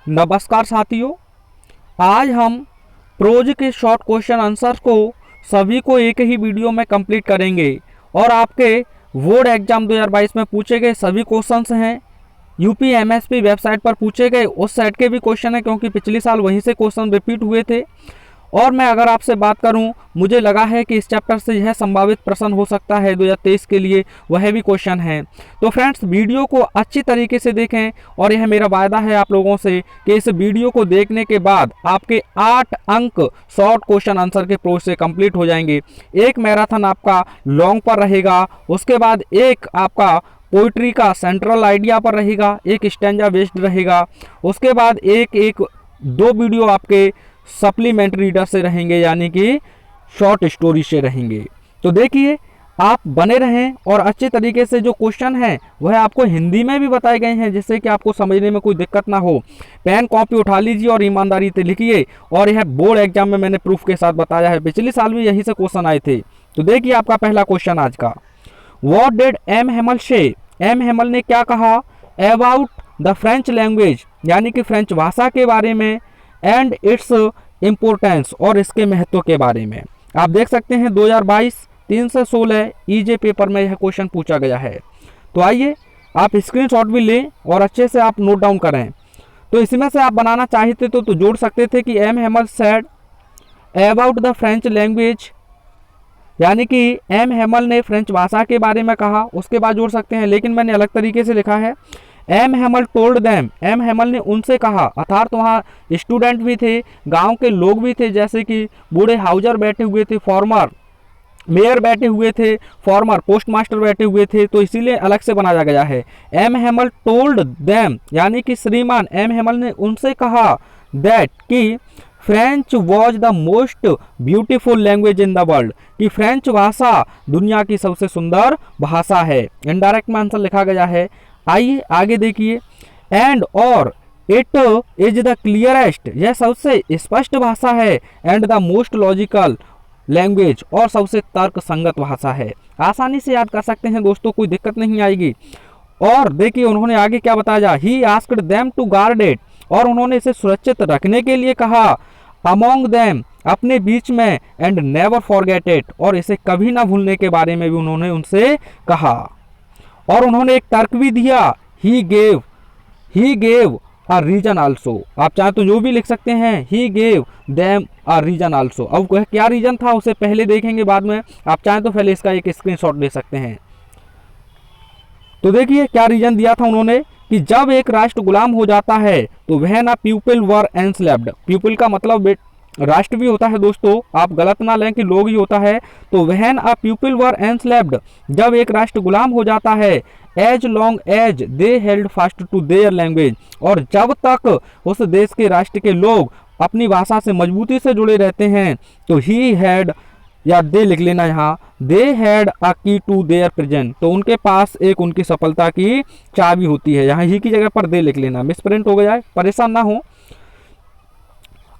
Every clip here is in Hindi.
नमस्कार साथियों, आज हम प्रोज के शॉर्ट क्वेश्चन आंसर को सभी को एक ही वीडियो में कंप्लीट करेंगे और आपके बोर्ड एग्जाम 2022 में पूछे गए सभी क्वेश्चंस हैं। यूपी एमएसपी वेबसाइट पर पूछे गए उस सेट के भी क्वेश्चन है, क्योंकि पिछले साल वहीं से क्वेश्चन रिपीट हुए थे। और मैं अगर आपसे बात करूं, मुझे लगा है कि इस चैप्टर से यह संभावित प्रश्न हो सकता है 2023 के लिए, वह भी क्वेश्चन है। तो फ्रेंड्स, वीडियो को अच्छी तरीके से देखें और यह मेरा वायदा है आप लोगों से कि इस वीडियो को देखने के बाद आपके 8 अंक शॉर्ट क्वेश्चन आंसर के प्रोज से कंप्लीट हो जाएंगे। एक मैराथन आपका लॉन्ग पर रहेगा, उसके बाद एक आपका पोइट्री का सेंट्रल आइडिया पर रहेगा, एक स्टैंजा बेस्ड रहेगा, उसके बाद एक दो वीडियो आपके सप्लीमेंट्री रीडर से रहेंगे, यानी कि शॉर्ट स्टोरी से रहेंगे। तो देखिए, आप बने रहें और अच्छे तरीके से जो क्वेश्चन हैं वह आपको हिंदी में भी बताए गए हैं, जिससे कि आपको समझने में कोई दिक्कत ना हो। पेन कॉपी उठा लीजिए और ईमानदारी से लिखिए। और यह बोर्ड एग्जाम में मैंने प्रूफ के साथ बताया है, पिछले साल भी यहीं से क्वेश्चन आए थे। तो देखिए आपका पहला क्वेश्चन आज का, व्हाट डिड एम हेमल से, एम हेमल ने क्या कहा अबाउट द फ्रेंच लैंग्वेज, यानी कि फ्रेंच भाषा के बारे में, एंड इट्स इम्पोर्टेंस, और इसके महत्व के बारे में। आप देख सकते हैं 2022 3 से 16 ईजे पेपर में यह क्वेश्चन पूछा गया है। तो आइए आप स्क्रीनशॉट भी लें और अच्छे से आप नोट डाउन करें। तो इसमें से आप बनाना चाहते तो जोड़ सकते थे कि M Hamel said about the French language, यानी कि एम हेमल ने फ्रेंच भाषा के बारे में कहा, उसके बाद जोड़ सकते हैं। लेकिन मैंने अलग तरीके से लिखा है, M Hamel told them, M Hamel ने उनसे कहा, अर्थात वहाँ स्टूडेंट भी थे, गांव के लोग भी थे, जैसे कि बूढ़े हाउजर बैठे हुए थे, फॉर्मर मेयर बैठे हुए थे, फॉर्मर पोस्ट मास्टर बैठे हुए थे, तो इसीलिए अलग से बनाया गया है। एम हेमल टोल्ड देम, यानी कि श्रीमान एम हेमल ने उनसे कहा दैट कि French was the most beautiful language in the world, कि फ्रेंच भाषा दुनिया की सबसे सुंदर भाषा है। इनडायरेक्ट में आंसर लिखा गया है। आइए आगे देखिए, एंड और इट इज द क्लियरेस्ट, यह सबसे स्पष्ट भाषा है, and the most logical language, और सबसे तर्क संगत भाषा है। आसानी से याद कर सकते हैं दोस्तों, कोई दिक्कत नहीं आएगी। और देखिए उन्होंने आगे क्या बताया, he asked them to guard it, और उन्होंने इसे सुरक्षित रखने के लिए कहा, अमोंग देम, अपने बीच में, एंड नेवर फॉरगेट इट, और इसे कभी ना भूलने के बारे में भी उन्होंने उनसे कहा। और उन्होंने एक तर्क भी दिया, he gave a reason also, आप चाहे तो जो भी लिख सकते हैं, he gave them a reason also. अब क्या रीजन था उसे पहले देखेंगे, बाद में आप चाहे तो पहले इसका एक स्क्रीनशॉट ले सकते हैं। तो देखिए क्या रीजन दिया था उन्होंने, कि जब एक राष्ट्र गुलाम हो जाता है तो वह ना पीपल वर एंस्लेव्ड, पीपल का मतलब राष्ट्र भी होता है दोस्तों, आप गलत ना लें कि लोग ही होता है। तो when a people were enslaved, जब एक राष्ट्र गुलाम हो जाता है, as long as they held fast to their language, और जब तक उस देश के राष्ट्र के लोग अपनी भाषा से मजबूती से जुड़े रहते हैं, तो ही हैड, या दे लिख लेना यहाँ, दे हैड अ की टू देयर प्रेजेंट, तो उनके पास एक उनकी सफलता की चाबी होती है। यहाँ ही की जगह पर दे लिख लेना, मिसप्रिंट हो गया है, परेशान ना हो।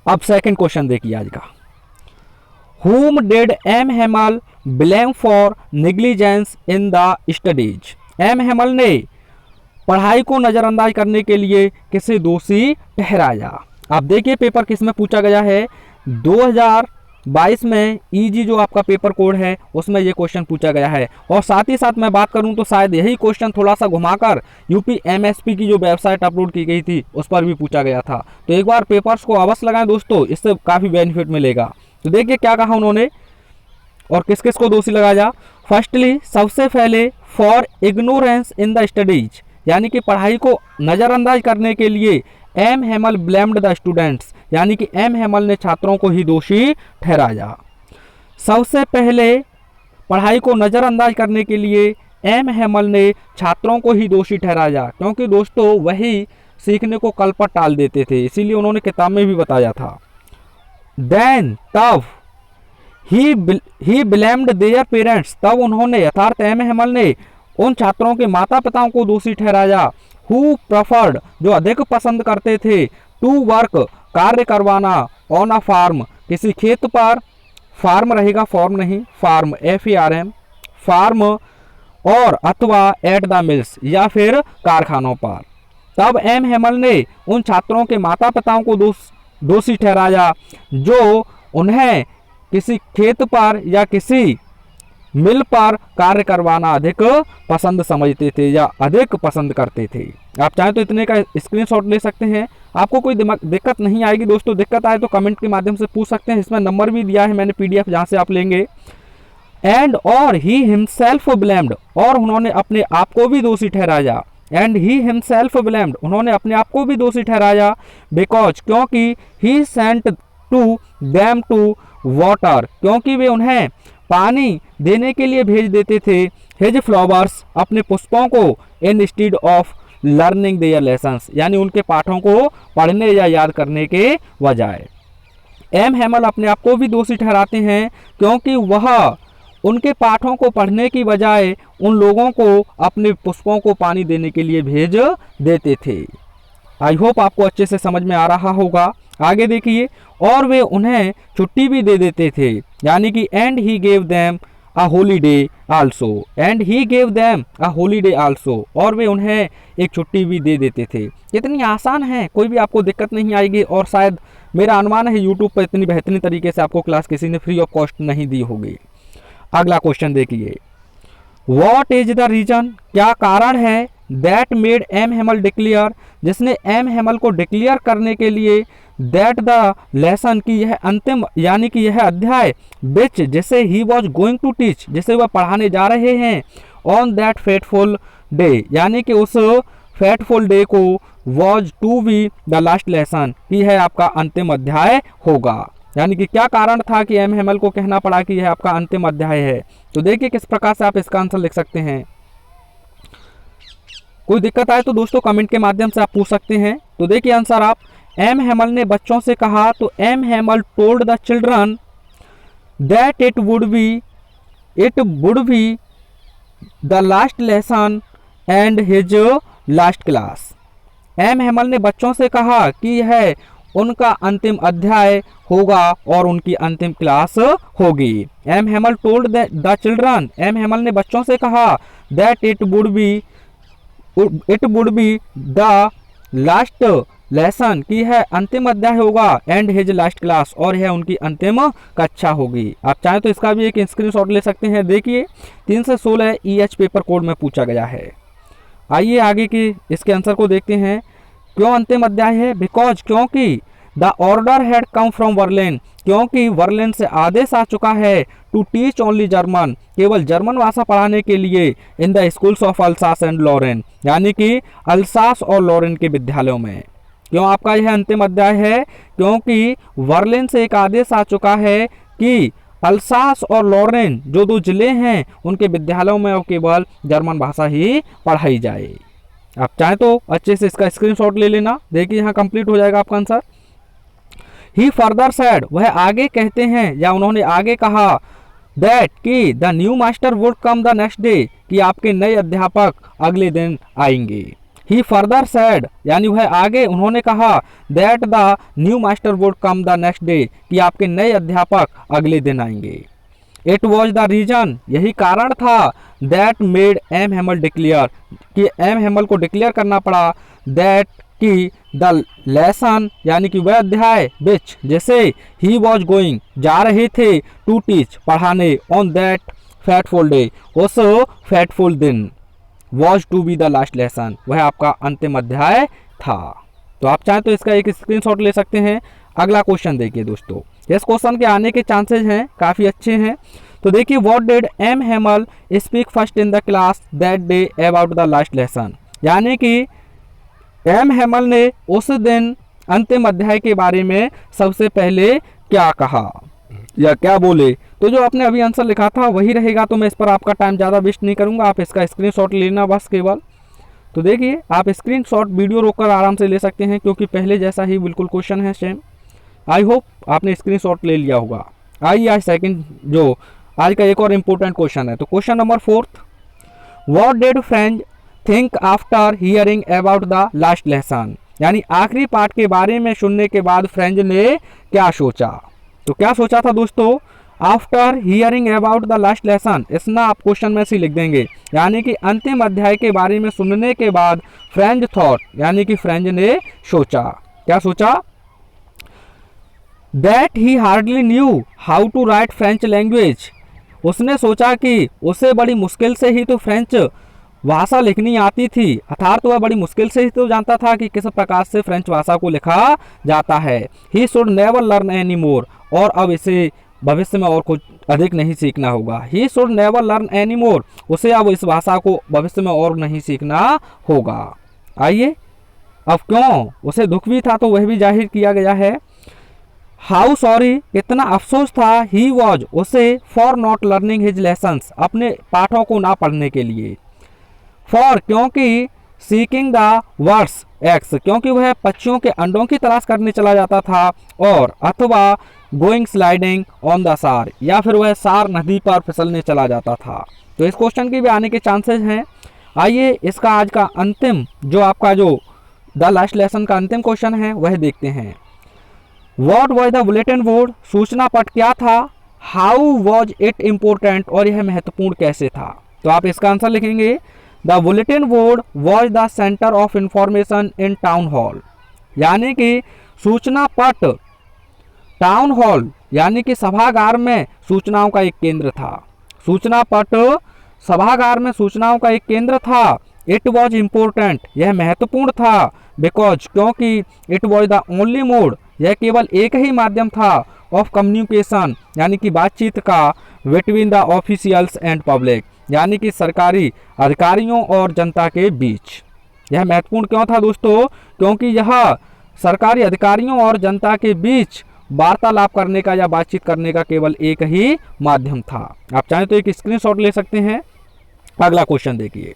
अब सेकंड क्वेश्चन देखिए आज का, whom did M Hamel blame for negligence in the studies, M Hamel ने पढ़ाई को नजरअंदाज करने के लिए किसे दोषी ठहराया। आप देखिए पेपर किस में पूछा गया है, 2022 में ईजी जो आपका पेपर कोड है उसमें ये क्वेश्चन पूछा गया है। और साथ ही साथ मैं बात करूं तो शायद यही क्वेश्चन थोड़ा सा घुमाकर यूपी एमएसपी की जो वेबसाइट अपलोड की गई थी उस पर भी पूछा गया था। तो एक बार पेपर्स को अवश्य लगाएं दोस्तों, इससे काफ़ी बेनिफिट मिलेगा। तो देखिए क्या कहा उन्होंने और किस किस को दोषी लगाया। फर्स्टली, सबसे पहले, for ignorance in the studies, यानी कि पढ़ाई को नज़रअंदाज करने के लिए M Hemal blamed the students, यानी कि एम हेमल ने छात्रों को ही दोषी ठहराया। सबसे पहले पढ़ाई को नज़रअंदाज करने के लिए एम हेमल ने छात्रों को ही दोषी ठहराया, क्योंकि दोस्तों वही सीखने को कल पर टाल देते थे, इसीलिए उन्होंने किताब में भी बताया था। देन, तब, ही ब्लेम्ड देयर पेरेंट्स, तब उन्होंने अर्थात एम हेमल ने उन छात्रों के माता पिताओं को दोषी ठहराया, हु प्रेफर्ड, जो अधिक पसंद करते थे, टू वर्क, कार्य करवाना, ऑन अ फार्म, किसी खेत पर, फार्म रहेगा फॉर्म नहीं, फार्म FARM, फार्म, और अथवा एट द मिल्स, या फिर कारखानों पर। तब एम हेमल ने उन छात्रों के माता पिताओं को दोषी ठहराया जो उन्हें किसी खेत पर या किसी मिल पर कार्य करवाना अधिक पसंद समझते थे या अधिक पसंद करते थे। आप चाहें तो इतने का स्क्रीनशॉट ले सकते हैं, आपको कोई दिक्कत नहीं आएगी दोस्तों। दिक्कत आए तो कमेंट के माध्यम से पूछ सकते हैं, इसमें नंबर भी दिया है मैंने PDF जहां से आप लेंगे। एंड और ही हिमसेल्फ ब्लेम्ड, और उन्होंने अपने आप को भी दोषी ठहराया। एंड ही हिमसेल्फ ब्लेम्ड, उन्होंने अपने आप को भी दोषी ठहराया। बिकॉज, क्योंकि he sent to them to water, क्योंकि वे उन्हें पानी देने के लिए भेज देते थे। हिज फ्लावर्स, अपने पुष्पों को, instead of learning their lessons, यानी उनके पाठों को पढ़ने या याद करने के बजाय। एम हेमल अपने आप को भी दोषी ठहराते हैं क्योंकि वह उनके पाठों को पढ़ने की बजाय उन लोगों को अपने पुष्पों को पानी देने के लिए भेज देते थे। आई होप आपको अच्छे से समझ में आ रहा होगा। आगे देखिए, और वे उन्हें छुट्टी भी दे देते थे, यानी कि and he gave them a holiday also, and he gave them a holiday also, और वे उन्हें एक छुट्टी भी दे देते थे। इतनी आसान है, कोई भी आपको दिक्कत नहीं आएगी, और शायद मेरा अनुमान है यूट्यूब पर इतनी बेहतरीन तरीके से आपको क्लास किसी ने फ्री ऑफ कॉस्ट नहीं दी होगी। अगला क्वेश्चन देखिए, व्हाट इज द रीजन, क्या कारण है, that made M Hemal declare, जिसने एम हेमल को डिक्लेयर करने के लिए दैट द लेसन, की यह अंतिम यानी कि यह अध्याय, विच जिसे he was going to teach, जिसे वह पढ़ाने जा रहे हैं, ऑन दैट फेटफुल डे, यानी कि उस फेटफुल डे को, was to be the last lesson, की है आपका अंतिम अध्याय होगा। यानी कि क्या कारण था कि एम हेमल को कहना पड़ा कि यह आपका अंतिम अध्याय है। तो देखिए किस प्रकार से आप इसका आंसर लिख सकते हैं। कोई दिक्कत आए तो दोस्तों कमेंट के माध्यम से आप पूछ सकते हैं। तो देखिए आंसर आप, एम हेमल ने बच्चों से कहा, तो M Hamel told the children that it would be the last lesson and his last class. M Hamel ने बच्चों से कहा कि यह उनका अंतिम अध्याय होगा और उनकी अंतिम क्लास होगी। M Hamel told the children, M Hamel ने बच्चों से कहा, that it would be the last lesson, की है अंतिम अध्याय होगा, एंड हिज लास्ट क्लास, और यह उनकी अंतिम कक्षा होगी। आप चाहें तो इसका भी एक स्क्रीनशॉट ले सकते हैं। देखिए 3 से 16 EH पेपर कोड में पूछा गया है। आइए आगे की इसके आंसर को देखते हैं। क्यों अंतिम अध्याय है? बिकॉज, क्योंकि the order had come from Berlin, क्योंकि वर्लिन से आदेश आ चुका है, टू टीच ओनली जर्मन, केवल जर्मन भाषा पढ़ाने के लिए, in the schools of Alsace and Lorraine, यानी कि अल्सास और लॉरेन के विद्यालयों में। क्यों आपका यह अंतिम अध्याय है? क्योंकि वर्लिन से एक आदेश आ चुका है कि अल्सास और लॉरेन जो 2 जिले हैं उनके विद्यालयों में केवल जर्मन भाषा ही पढ़ाई जाए। आप चाहें तो अच्छे से इसका स्क्रीनशॉट ले लेना। देखिए यहाँ कंप्लीट हो जाएगा आपका आंसर। ही फर्दर सेड, वह आगे कहते हैं या उन्होंने आगे कहा, दैट कि the new master would come the next day, कि आपके नए अध्यापक अगले दिन आएंगे। ही फर्दर सेड, यानी वह आगे उन्होंने कहा, that the new master would come the next day, कि आपके नए अध्यापक अगले दिन आएंगे। इट वॉज द रीजन, यही कारण था, that made M Hemal declare, कि एम हेमल को डिक्लेयर करना पड़ा, दैट कि द लेसन, यानी कि वह अध्याय, विच जैसे ही वॉज गोइंग, जा रहे थे, टू टीच, पढ़ाने, ऑन दैट फैटफुल डे, उस फैटफुल दिन, was to be the last lesson, वह आपका अंतिम अध्याय था। तो आप चाहें तो इसका एक स्क्रीनशॉट ले सकते हैं। अगला क्वेश्चन देखिए दोस्तों, इस क्वेश्चन के आने के चांसेस हैं काफ़ी अच्छे हैं। तो देखिए, what did M Hamel speak first in the class that day about the last lesson, यानी कि एम हेमल ने उस दिन अंतिम अध्याय के बारे में सबसे पहले क्या कहा या क्या बोले। तो जो आपने अभी आंसर लिखा था वही रहेगा, तो मैं इस पर आपका टाइम ज़्यादा वेस्ट नहीं करूंगा, आप इसका स्क्रीनशॉट लेना बस केवल। तो देखिए, आप स्क्रीनशॉट वीडियो रोककर आराम से ले सकते हैं, क्योंकि पहले जैसा ही बिल्कुल क्वेश्चन है सेम। आई होप आपने स्क्रीनशॉट ले लिया होगा। आइए आज सेकंड, जो आज का एक और इम्पोर्टेंट क्वेश्चन है। तो question number 4, what did French think after hearing about the last lesson, यानी आखिरी पाठ के बारे में सुनने के बाद फ्रेंच ने क्या सोचा। तो क्या सोचा था दोस्तों? After hearing about the last lesson, इसमें आप क्वेश्चन में से लिख देंगे, यानी कि अंतिम अध्याय के बारे में सुनने के बाद फ्रेंच थॉट, यानी कि फ्रेंच ने सोचा, क्या सोचा, that he hardly knew how to write French language, उसने सोचा कि उसे बड़ी मुश्किल से ही तो फ्रेंच भाषा लिखनी आती थी, अर्थात वह बड़ी मुश्किल से ही तो जानता था कि किस प्रकार से फ्रेंच भाषा को लिखा जाता है। He should never learn any more, और अब इसे भविष्य में और कुछ अधिक नहीं सीखना होगा। He should never learn any more, उसे अब इस भाषा को भविष्य में और नहीं सीखना होगा। आइए, अब क्यों उसे दुख भी था तो वह भी जाहिर किया गया है। हाउ सॉरी, कितना अफसोस था, ही वॉज, उसे, for not learning his lessons, अपने पाठों को ना पढ़ने के लिए। फॉर, क्योंकि, सीकिंग द वर्ड्स एक्स, क्योंकि वह पक्षियों के अंडों की तलाश करने चला जाता था, और अथवा गोइंग स्लाइडिंग ऑन द सार, या फिर वह सार नदी पर फिसलने चला जाता था। तो इस क्वेश्चन के भी आने के चांसेस हैं। आइए इसका आज का अंतिम जो आपका जो द लास्ट लेसन का अंतिम क्वेश्चन है वह देखते हैं। What was the bulletin board, सूचना पट क्या था, हाउ वाज इट इम्पोर्टेंट, और यह महत्वपूर्ण कैसे था। तो आप इसका आंसर लिखेंगे, the bulletin board was the centre of information in town hall, यानी कि सूचना पट टाउन हॉल यानी कि सभागार में सूचनाओं का एक केंद्र था। सूचना पट सभागार में सूचनाओं का एक केंद्र था। इट वॉज इम्पोर्टेंट, यह महत्वपूर्ण था। बिकॉज, क्योंकि it was the only mode, यह केवल एक ही माध्यम था ऑफ कम्युनिकेशन, यानी कि बातचीत का, between the officials and public, यानी कि सरकारी अधिकारियों और जनता के बीच। यह महत्वपूर्ण क्यों था दोस्तों, क्योंकि यह सरकारी अधिकारियों और जनता के बीच वार्तालाप करने का या बातचीत करने का केवल एक ही माध्यम था। आप चाहें तो एक स्क्रीनशॉट ले सकते हैं। अगला क्वेश्चन देखिए,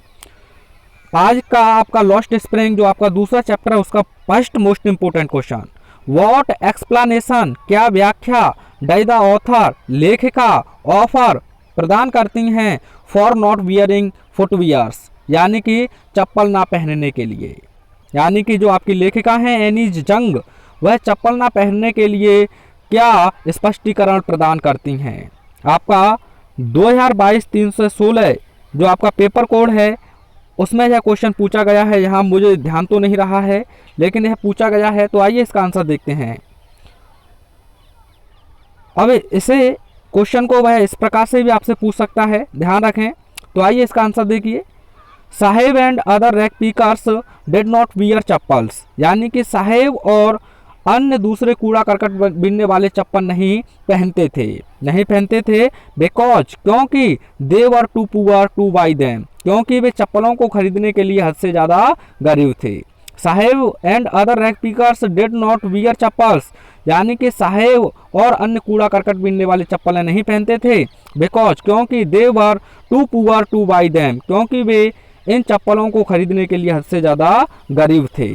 आज का आपका लॉस्ट स्प्रिंग जो आपका दूसरा चैप्टर है उसका first most important question, what explanation, क्या व्याख्या, डज द ऑथर, लेखिका, ऑफर, प्रदान करती हैं, फॉर नॉट वियरिंग फुटवियर्स, यानी कि चप्पल ना पहनने के लिए। यानी कि जो आपकी लेखिका हैं एनीज जंग, वह चप्पल ना पहनने के लिए क्या स्पष्टीकरण प्रदान करती हैं। आपका 2022-316 जो आपका पेपर कोड है उसमें यह क्वेश्चन पूछा गया है। यहाँ मुझे ध्यान तो नहीं रहा है लेकिन यह पूछा गया है, तो आइए इसका आंसर देखते हैं। अब इसे क्वेश्चन को वह इस प्रकार से भी आपसे पूछ सकता है, ध्यान रखें। तो आइए इसका आंसर देखिए, Saheb and other rag pickers did not wear chappals, यानी कि साहेब और अन्य दूसरे कूड़ा करकट बीनने वाले चप्पल नहीं पहनते थे। बिकॉज, क्योंकि they were too poor to buy them, क्योंकि वे चप्पलों को खरीदने के लिए हद से ज़्यादा गरीब थे। Saheb and other rag pickers did not wear chappals, यानी कि साहेब और अन्य कूड़ा करकट बीनने वाले चप्पलें नहीं पहनते थे। बिकॉज, क्योंकि they were too poor to buy them, क्योंकि वे इन चप्पलों को खरीदने के लिए हद से ज़्यादा गरीब थे।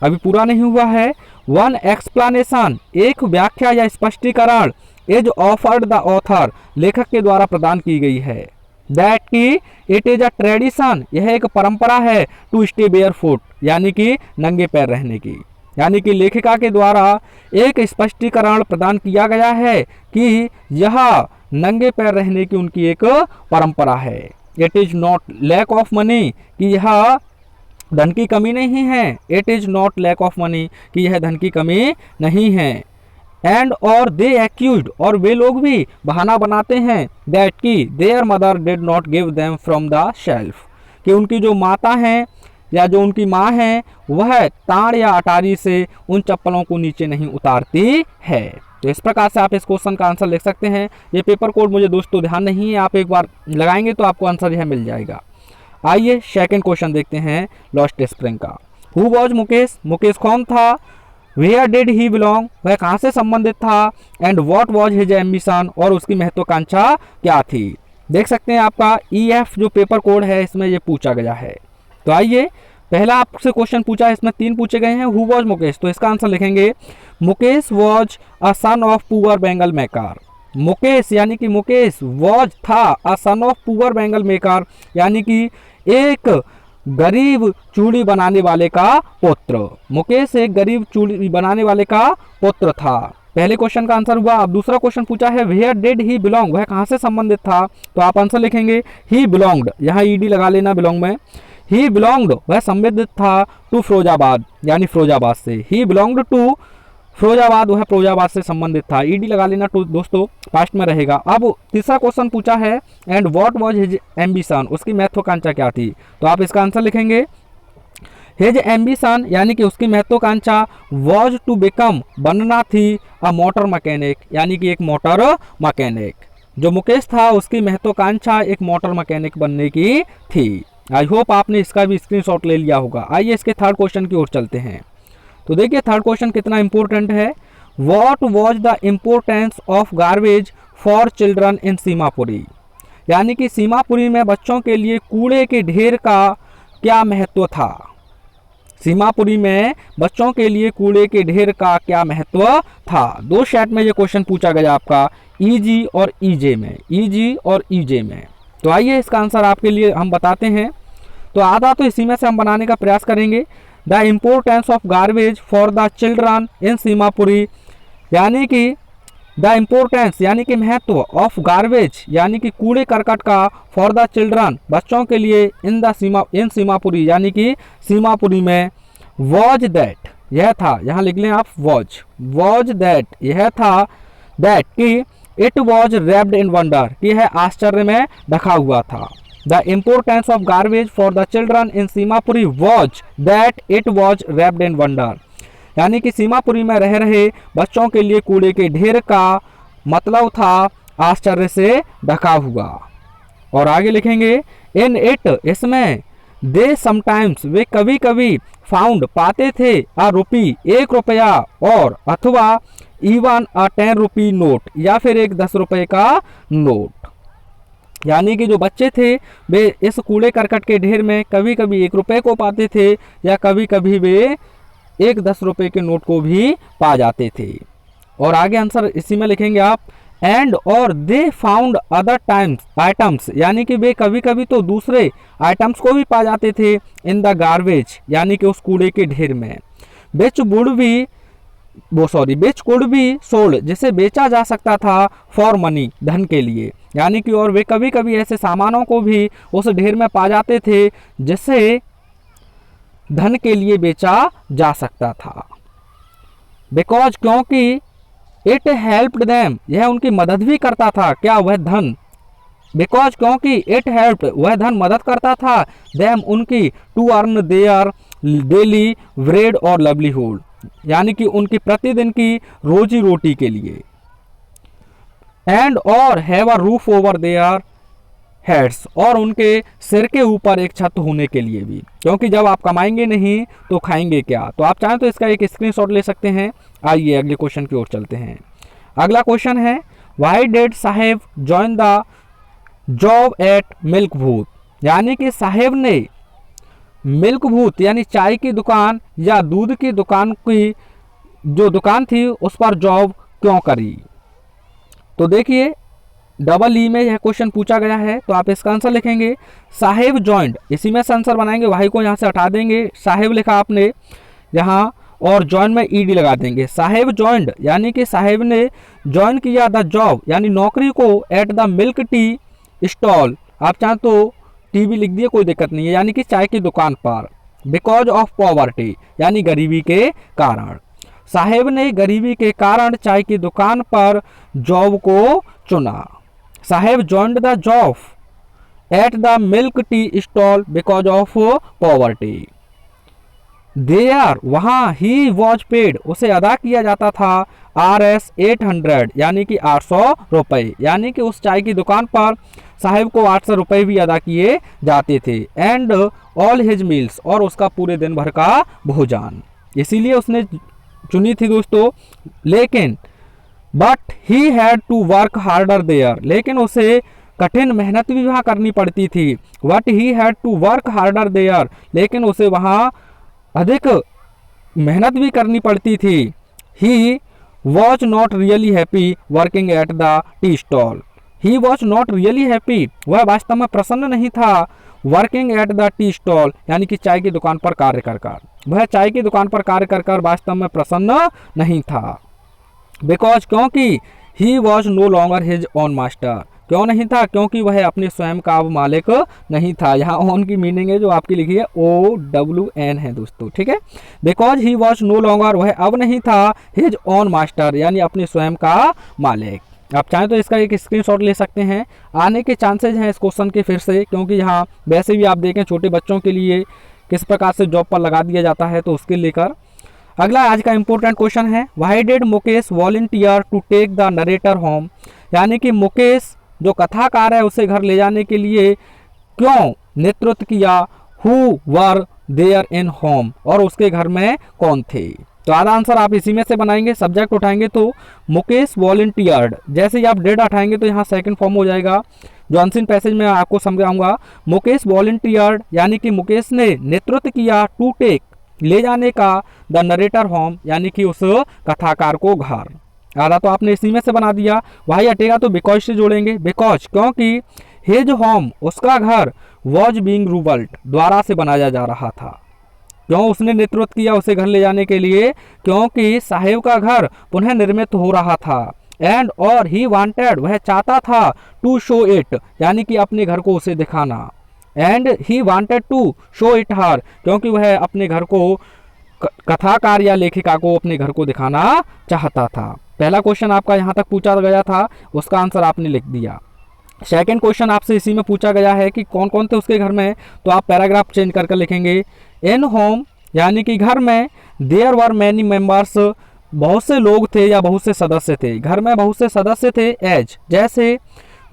अभी पूरा नहीं हुआ है। वन एक्सप्लेनेशन, एक व्याख्या या स्पष्टीकरण, इज ऑफर्ड द ऑथर, लेखक के द्वारा प्रदान की गई है। दैट की इट इज अ ट्रेडिशन, यह एक परंपरा है, टू स्टे बेयर फुट, यानी कि नंगे पैर रहने की। यानी कि लेखिका के द्वारा एक स्पष्टीकरण प्रदान किया गया है कि यह नंगे पैर रहने की उनकी एक परंपरा है। It is not lack of money, कि यह धन की कमी नहीं है। It is not lack of money, कि यह धन की कमी नहीं है। एंड और दे एक्यूज्ड, और वे लोग भी बहाना बनाते हैं, दैट की there mother did not give them from the shelf, कि उनकी जो माता हैं या जो उनकी माँ है वह ताड़ या अटारी से उन चप्पलों को नीचे नहीं उतारती है। तो इस प्रकार से आप इस क्वेश्चन का आंसर लिख सकते हैं। ये पेपर कोड मुझे दोस्तों ध्यान नहीं है, आप एक बार लगाएंगे तो आपको आंसर यह मिल जाएगा। आइए सेकंड क्वेश्चन देखते हैं लॉस्ट स्प्रिंग का। हु वॉज मुकेश, मुकेश कौन था, वेयर डिड ही बिलोंग, वह कहाँ से संबंधित था, and what was his ambition, और उसकी महत्वाकांक्षा क्या थी। देख सकते हैं आपका EF जो पेपर कोड है इसमें ये पूछा गया है। तो आइए, पहला आपसे क्वेश्चन पूछा है, इसमें 3 पूछे गए हैं। हु वॉज मुकेश, तो इसका आंसर लिखेंगे, Mukesh was a son of poor bangle maker. Mukesh यानी कि मुकेश वॉज था a son of poor bangle maker, यानी कि एक गरीब चूड़ी बनाने वाले का पुत्र। मुकेश एक गरीब चूड़ी बनाने वाले का पुत्र था। पहले क्वेश्चन का आंसर हुआ। अब दूसरा क्वेश्चन पूछा है वेयर डिड ही बिलोंग, वह कहाँ से संबंधित था, तो आप आंसर लिखेंगे ही बिलोंग्ड, यहाँ ईडी लगा लेना बिलोंग में। ही बिलोंग्ड वह संबंधित था टू फिरोजाबाद, यानी फिरोजाबाद से। ही बिलोंग्ड टू फिरोजाबाद, वह फिरोजाबाद से संबंधित था, ईडी लगा लेना टू दोस्तों, पास्ट में रहेगा। अब तीसरा क्वेश्चन पूछा है and what was his ambition, उसकी महत्वाकांक्षा क्या थी, तो आप इसका आंसर लिखेंगे हिज एम्बिशन, यानी कि उसकी महत्वाकांक्षा वॉज टू बिकम, बनना थी अ मोटर मैकेनिक, यानी कि एक मोटर मैकेनिक। जो मुकेश था उसकी महत्वाकांक्षा एक मोटर मैकेनिक बनने की थी। आई होप आपने इसका भी स्क्रीनशॉट ले लिया होगा। आइए इसके थर्ड क्वेश्चन की ओर चलते हैं। तो देखिए थर्ड क्वेश्चन कितना इंपॉर्टेंट है। What was the importance of garbage for children in Seemapuri, यानी कि सीमापुरी में बच्चों के लिए कूड़े के ढेर का क्या महत्व था। सीमापुरी में बच्चों के लिए कूड़े के ढेर का क्या महत्व था। दो सेट में ये क्वेश्चन पूछा गया आपका, ईजी और ईजे में, ईजी और ईजे में। तो आइए इसका आंसर आपके लिए हम बताते हैं। तो आधा तो इसी में से हम बनाने का प्रयास करेंगे। The importance of garbage for the children in Seemapuri, यानी कि द इम्पोर्टेंस यानी कि महत्व ऑफ गार्बेज यानी कि कूड़े करकट का फॉर द चिल्ड्रन बच्चों के लिए इन सीमापुरी यानी कि सीमापुरी में वॉज दैट, यह था, यहाँ लिख लें आप वॉज दैट, यह था दैट कि it was wrapped in wonder, कि यह आश्चर्य में ढका हुआ था। The importance of garbage for the children in Seemapuri was that it was wrapped in wonder, यानी कि सीमापुरी में रह रहे बच्चों के लिए कूड़े के ढेर का मतलब था आश्चर्य से ढका हुआ। और आगे लिखेंगे इन इट, इसमें दे समटाइम्स, वे कभी कभी फाउंड, पाते थे अ रुपी, 1 रुपया, और अथवा इवन अ 10 रुपी नोट, या फिर एक 10 रुपए का नोट। यानी कि जो बच्चे थे वे इस कूड़े करकट के ढेर में कभी कभी 1 रुपए को पाते थे या कभी कभी वे एक 10 रुपए के नोट को भी पा जाते थे। और आगे आंसर इसी में लिखेंगे आप एंड और दे फाउंड अदर आइटम्स, यानी कि वे कभी कभी तो दूसरे आइटम्स को भी पा जाते थे इन द गार्बेज, यानी कि उस कूड़े के ढेर में। विच कुड बी सोल्ड, जिसे बेचा जा सकता था फॉर मनी, धन के लिए, यानी कि और वे कभी कभी ऐसे सामानों को भी उस ढेर में पा जाते थे जिसे धन के लिए बेचा जा सकता था। बिकॉज, क्योंकि इट हेल्प्ड देम, यह उनकी मदद भी करता था, क्या वह धन, बिकॉज क्योंकि इट हेल्प्ड, वह धन मदद करता था देम उनकी to earn their daily bread और लाइवलीहुड, यानी कि उनकी प्रतिदिन की रोजी रोटी के लिए। एंड और have a roof over their heads, और उनके सिर के ऊपर एक छत होने के लिए भी, क्योंकि जब आप कमाएंगे नहीं तो खाएंगे क्या। तो आप चाहें तो इसका एक स्क्रीनशॉट ले सकते हैं। आइए अगले क्वेश्चन की ओर चलते हैं। अगला क्वेश्चन है why did Saheb join the job at milk booth, यानी कि साहेब ने मिल्क भूत यानी चाय की दुकान या दूध की दुकान की जो दुकान थी उस पर जॉब क्यों करी। तो देखिए डबल ई में यह क्वेश्चन पूछा गया है, तो आप इसका आंसर लिखेंगे साहेब जॉइंड, इसी में से आंसर बनाएंगे, वाई को यहाँ से हटा देंगे, साहेब लिखा आपने यहाँ और जॉइन में ईडी लगा देंगे। साहेब जॉइंड यानी कि साहेब ने जॉइन किया द जॉब यानी नौकरी को eight the milk tea stall, आप चाहें तो टी भी लिख दिए कोई दिक्कत नहीं है, यानी कि चाय की दुकान पर। बिकॉज ऑफ पॉवर्टी यानी गरीबी के कारण, साहेब ने गरीबी के कारण चाय की दुकान पर जॉब को चुना। Saheb joined the job at the milk tea stall because of poverty. There, वहाँ ही वॉज पेड, उसे अदा किया जाता था RS 800 यानी कि 800 रुपये, यानी कि उस चाय की दुकान पर साहेब को 800 रुपये भी अदा किए जाते थे। एंड ऑल हिज मील्स, और उसका पूरे दिन भर का भोजन, इसीलिए उसने चुनी थी दोस्तों। लेकिन but he had to work harder there, लेकिन उसे कठिन मेहनत भी वहाँ करनी पड़ती थी। But he had to work harder there, लेकिन उसे वहाँ अधिक मेहनत भी करनी पड़ती थी। He was not really happy working at the tea stall, he was not really happy, वह वास्तव में प्रसन्न नहीं था working at the tea stall यानी कि चाय की दुकान पर कार्य कर कर, वह चाय की दुकान पर कार्य कर कर वास्तव में प्रसन्न नहीं था। बिकॉज क्योंकि he was no longer his own master. क्यों नहीं था? क्योंकि वह अपने स्वयं का अब मालिक नहीं था। यहाँ ओन की मीनिंग है जो आपकी लिखी है OWN है दोस्तों, ठीक है। Because he was no longer, वह अब नहीं था हिज ओन मास्टर यानी अपने स्वयं का मालिक। आप चाहें तो इसका एक स्क्रीनशॉट ले सकते हैं। आने के चांसेज हैं इस क्वेश्चन के फिर से, क्योंकि यहाँ वैसे भी आप देखें छोटे बच्चों के लिए किस प्रकार से जॉब पर लगा दिया जाता है, तो उसके लेकर अगला आज का इंपॉर्टेंट क्वेश्चन है, why did Mukesh volunteer to take the narrator home. यानी कि मुकेश जो कथाकार है उसे घर ले जाने के लिए क्यों नेतृत्व किया। Who were there in home, और उसके घर में कौन थे। तो आधा आंसर आप इसी में से बनाएंगे। सब्जेक्ट उठाएंगे तो मुकेश वॉलंटियर्ड, जैसे ही आप डेड उठाएंगे तो यहाँ सेकंड फॉर्म हो जाएगा। जो अनसीन पैसेज में आपको समझाऊंगा, मुकेश वॉलंटियर्ड यानी कि मुकेश ने नेतृत्व किया, टू टेक ले जाने का, द नरेटर होम यानी कि उस कथाकार को घर। आधा तो आपने इसी में से बना दिया। वही हटेगा तो बिकॉज से जोड़ेंगे। बिकॉज क्योंकि हिज होम उसका घर वॉज बीइंग रूबल्ट द्वारा से बनाया जा रहा था। क्यों उसने नेतृत्व किया उसे घर ले जाने के लिए? क्योंकि साहेब का घर पुनः निर्मित हो रहा था। एंड और ही वांटेड वह चाहता था, टू शो इट यानी कि अपने घर को उसे दिखाना। And he wanted to show it her क्योंकि वह अपने घर को कथाकार या लेखिका को अपने घर को दिखाना चाहता था। पहला क्वेश्चन आपका यहाँ तक पूछा गया था, उसका आंसर आपने लिख दिया। सेकंड क्वेश्चन आपसे इसी में पूछा गया है कि कौन कौन थे उसके घर में, तो आप पैराग्राफ चेंज करके लिखेंगे। इन होम यानी कि घर में, देयर वर मैनी मेंबर्स बहुत से लोग थे या बहुत से सदस्य थे। घर में बहुत से सदस्य थे। एज जैसे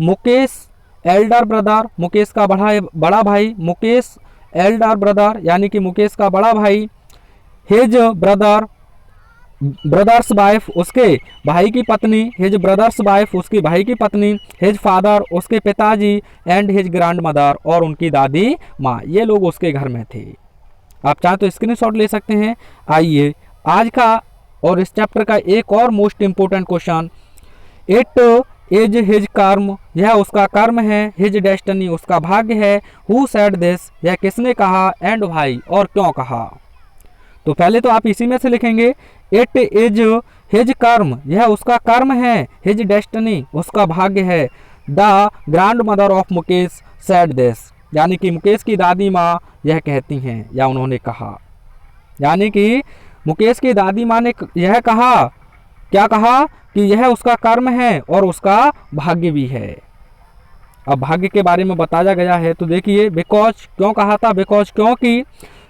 मुकेश एल्डर ब्रदर, मुकेश का बड़ा भाई, मुकेश एल्डर ब्रदर यानी कि मुकेश का बड़ा भाई, हिज ब्रदर ब्रदर्स वाइफ उसके भाई की पत्नी, हिज ब्रदर्स वाइफ उसके भाई की पत्नी, हिज फादर उसके पिताजी, एंड हिज ग्रैंड मदर और उनकी दादी माँ, ये लोग उसके घर में थे। आप चाहें तो स्क्रीनशॉट ले सकते हैं। आइए आज का और इस चैप्टर का एक और most important question, it is his कर्म यह उसका कर्म है, हिज डेस्टिनी उसका भाग्य है, हु सेड दिस यह किसने कहा, एंड व्हाई और क्यों कहा। तो पहले तो आप इसी में से लिखेंगे, इट इज हिज कर्म यह उसका कर्म है, हिज डेस्टिनी उसका भाग्य है, the grand mother of Mukesh said this यानी कि मुकेश की दादी माँ यह कहती हैं या उन्होंने कहा। यानी कि मुकेश की दादी माँ ने यह कहा, क्या कहा कि यह उसका कर्म है और उसका भाग्य भी है। अब भाग्य के बारे में बताया गया है तो देखिए, बिकॉज क्यों कहा था, बिकॉज क्योंकि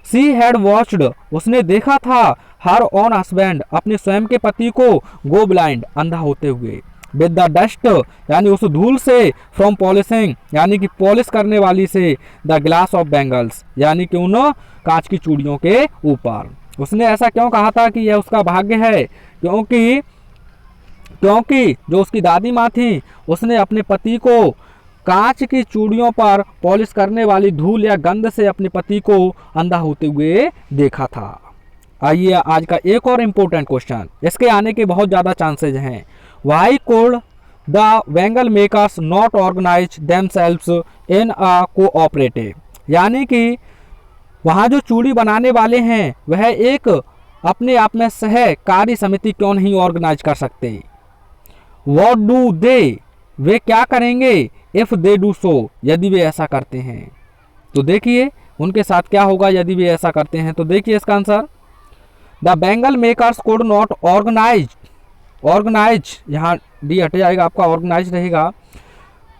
सी हैड वॉच्ड उसने देखा था, हर ओन हस्बैंड अपने स्वयं के पति को, गो ब्लाइंड अंधा होते हुए, विद द डस्ट यानी उस धूल से, फ्रॉम पॉलिशिंग यानी कि पॉलिश करने वाली से, द ग्लास ऑफ बैंगल्स यानी कि उन कांच की चूड़ियों के ऊपर। उसने ऐसा क्यों कहा था कि यह उसका भाग्य है? क्योंकि जो उसकी दादी माँ थी उसने अपने पति को कांच की चूड़ियों पर पॉलिश करने वाली धूल या गंध से अपने पति को अंधा होते हुए देखा था। आइए आज का एक और इम्पोर्टेंट क्वेश्चन, इसके आने के बहुत ज़्यादा चांसेज हैं। Why could the bangle makers not organise themselves in a cooperative यानी कि वहाँ जो चूड़ी बनाने वाले हैं वह एक अपने आप में सहकारी समिति क्यों नहीं ऑर्गेनाइज कर सकते। व्हाट डू दे वे क्या करेंगे, इफ दे डू सो यदि वे ऐसा करते हैं। तो देखिए उनके साथ क्या होगा यदि वे ऐसा करते हैं। तो देखिए इसका answer, the bangle makers could not organise यहाँ डी हट जाएगा, आपका ऑर्गेनाइज रहेगा।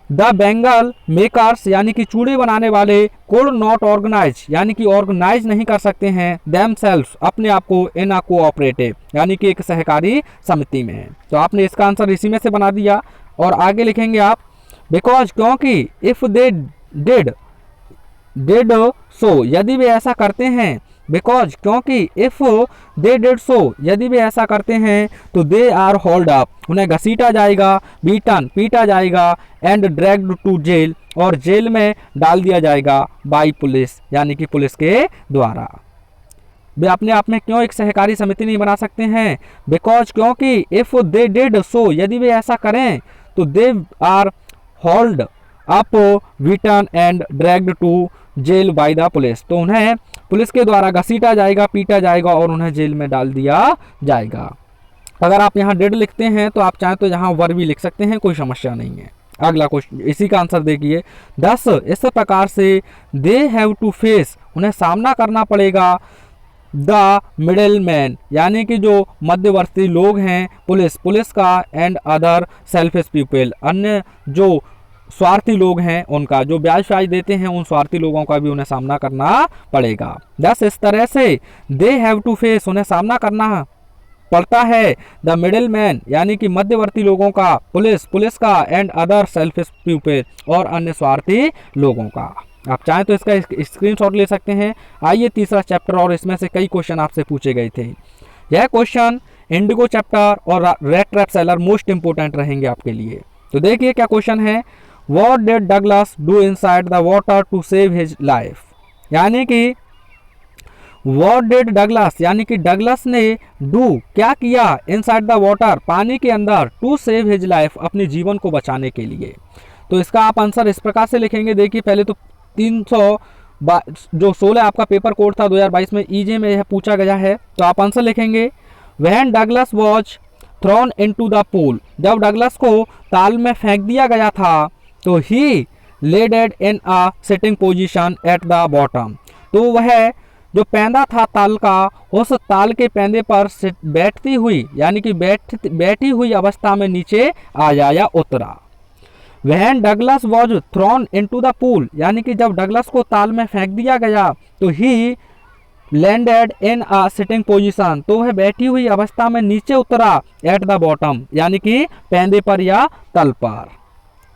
द बैंगल मेकर्स यानी कि चूड़ी बनाने वाले, कुड नॉट ऑर्गेनाइज यानी कि ऑर्गेनाइज नहीं कर सकते हैं, देमसेल्व्स अपने आप को, इन अ कोऑपरेटिव यानी कि एक सहकारी समिति में। तो आपने इसका आंसर इसी में से बना दिया। और आगे लिखेंगे आप, बिकॉज क्योंकि, इफ दे डिड सो यदि वे ऐसा करते हैं, बिकॉज क्योंकि, इफ दे डिड सो यदि वे ऐसा करते हैं तो दे आर होल्ड अप उन्हें घसीटा जाएगा, बीटन पीटा जाएगा, एंड ड्रैग्ड टू जेल और जेल में डाल दिया जाएगा, बाई पुलिस यानी कि पुलिस के द्वारा। वे अपने आप में क्यों एक सहकारी समिति नहीं बना सकते हैं? बिकॉज क्योंकि, इफ दे डिड सो यदि वे ऐसा करें तो they are hauled up beaten and dragged to jail by the police तो उन्हें पुलिस के द्वारा घसीटा जाएगा, पीटा जाएगा और उन्हें जेल में डाल दिया जाएगा। अगर आप यहाँ डिड लिखते हैं तो आप चाहें तो यहाँ वर भी लिख सकते हैं, कोई समस्या नहीं है। अगला क्वेश्चन, इसी का आंसर देखिए। 10 इस प्रकार से दे हैव टू फेस, उन्हें सामना करना पड़ेगा, द मिडिल मैन यानी कि जो मध्यवर्ती लोग हैं, पुलिस का, एंड अदर सेल्फिश पीपल, अन्य जो स्वार्थी लोग हैं उनका, जो ब्याज देते हैं उन स्वार्थी लोगों का भी उन्हें सामना करना पड़ेगा। 10 इस तरह से दे हैव टू फेस, उन्हें सामना करना पड़ता है, द मिडिल मैन यानी कि मध्यवर्ती लोगों का, पुलिस का, एंड अदर सेल्फिश पीपल और अन्य स्वार्थी लोगों का। आप चाहें तो इसका स्क्रीनशॉट ले सकते हैं। आइए तीसरा चैप्टर, और इसमें से कई क्वेश्चन आपसे पूछे गए थे। यह क्वेश्चन इंडिगो चैप्टर और rat trap seller most important रहेंगे आपके लिए। तो देखिए क्या क्वेश्चन है। What did Douglas do inside the water to save his life, यानी कि व्हाट डिड डगलस यानी कि डगलस ने डू क्या किया, इनसाइड द वाटर पानी के अंदर, टू सेव हिज लाइफ अपने जीवन को बचाने के लिए। तो इसका आप आंसर इस प्रकार से लिखेंगे। देखिए पहले तो 316 आपका पेपर कोड था 2022 में, ईजे में यह पूछा गया है। तो आप आंसर लिखेंगे when Douglas was thrown into the pool, जब डगलस को ताल में फेंक दिया गया था, तो he landed in a sitting position at the bottom, तो वह जो पैंदा था ताल का, उस ताल के पैंदे पर बैठती हुई यानी कि बैठी हुई अवस्था में नीचे आया या उतरा। When Douglas was thrown into the pool, यानी कि जब डगलस को ताल में फेंक दिया गया, तो ही landed in a sitting position, तो वह बैठी हुई अवस्था में नीचे उतरा, एट द बॉटम यानी कि पैंदे पर या तल पर।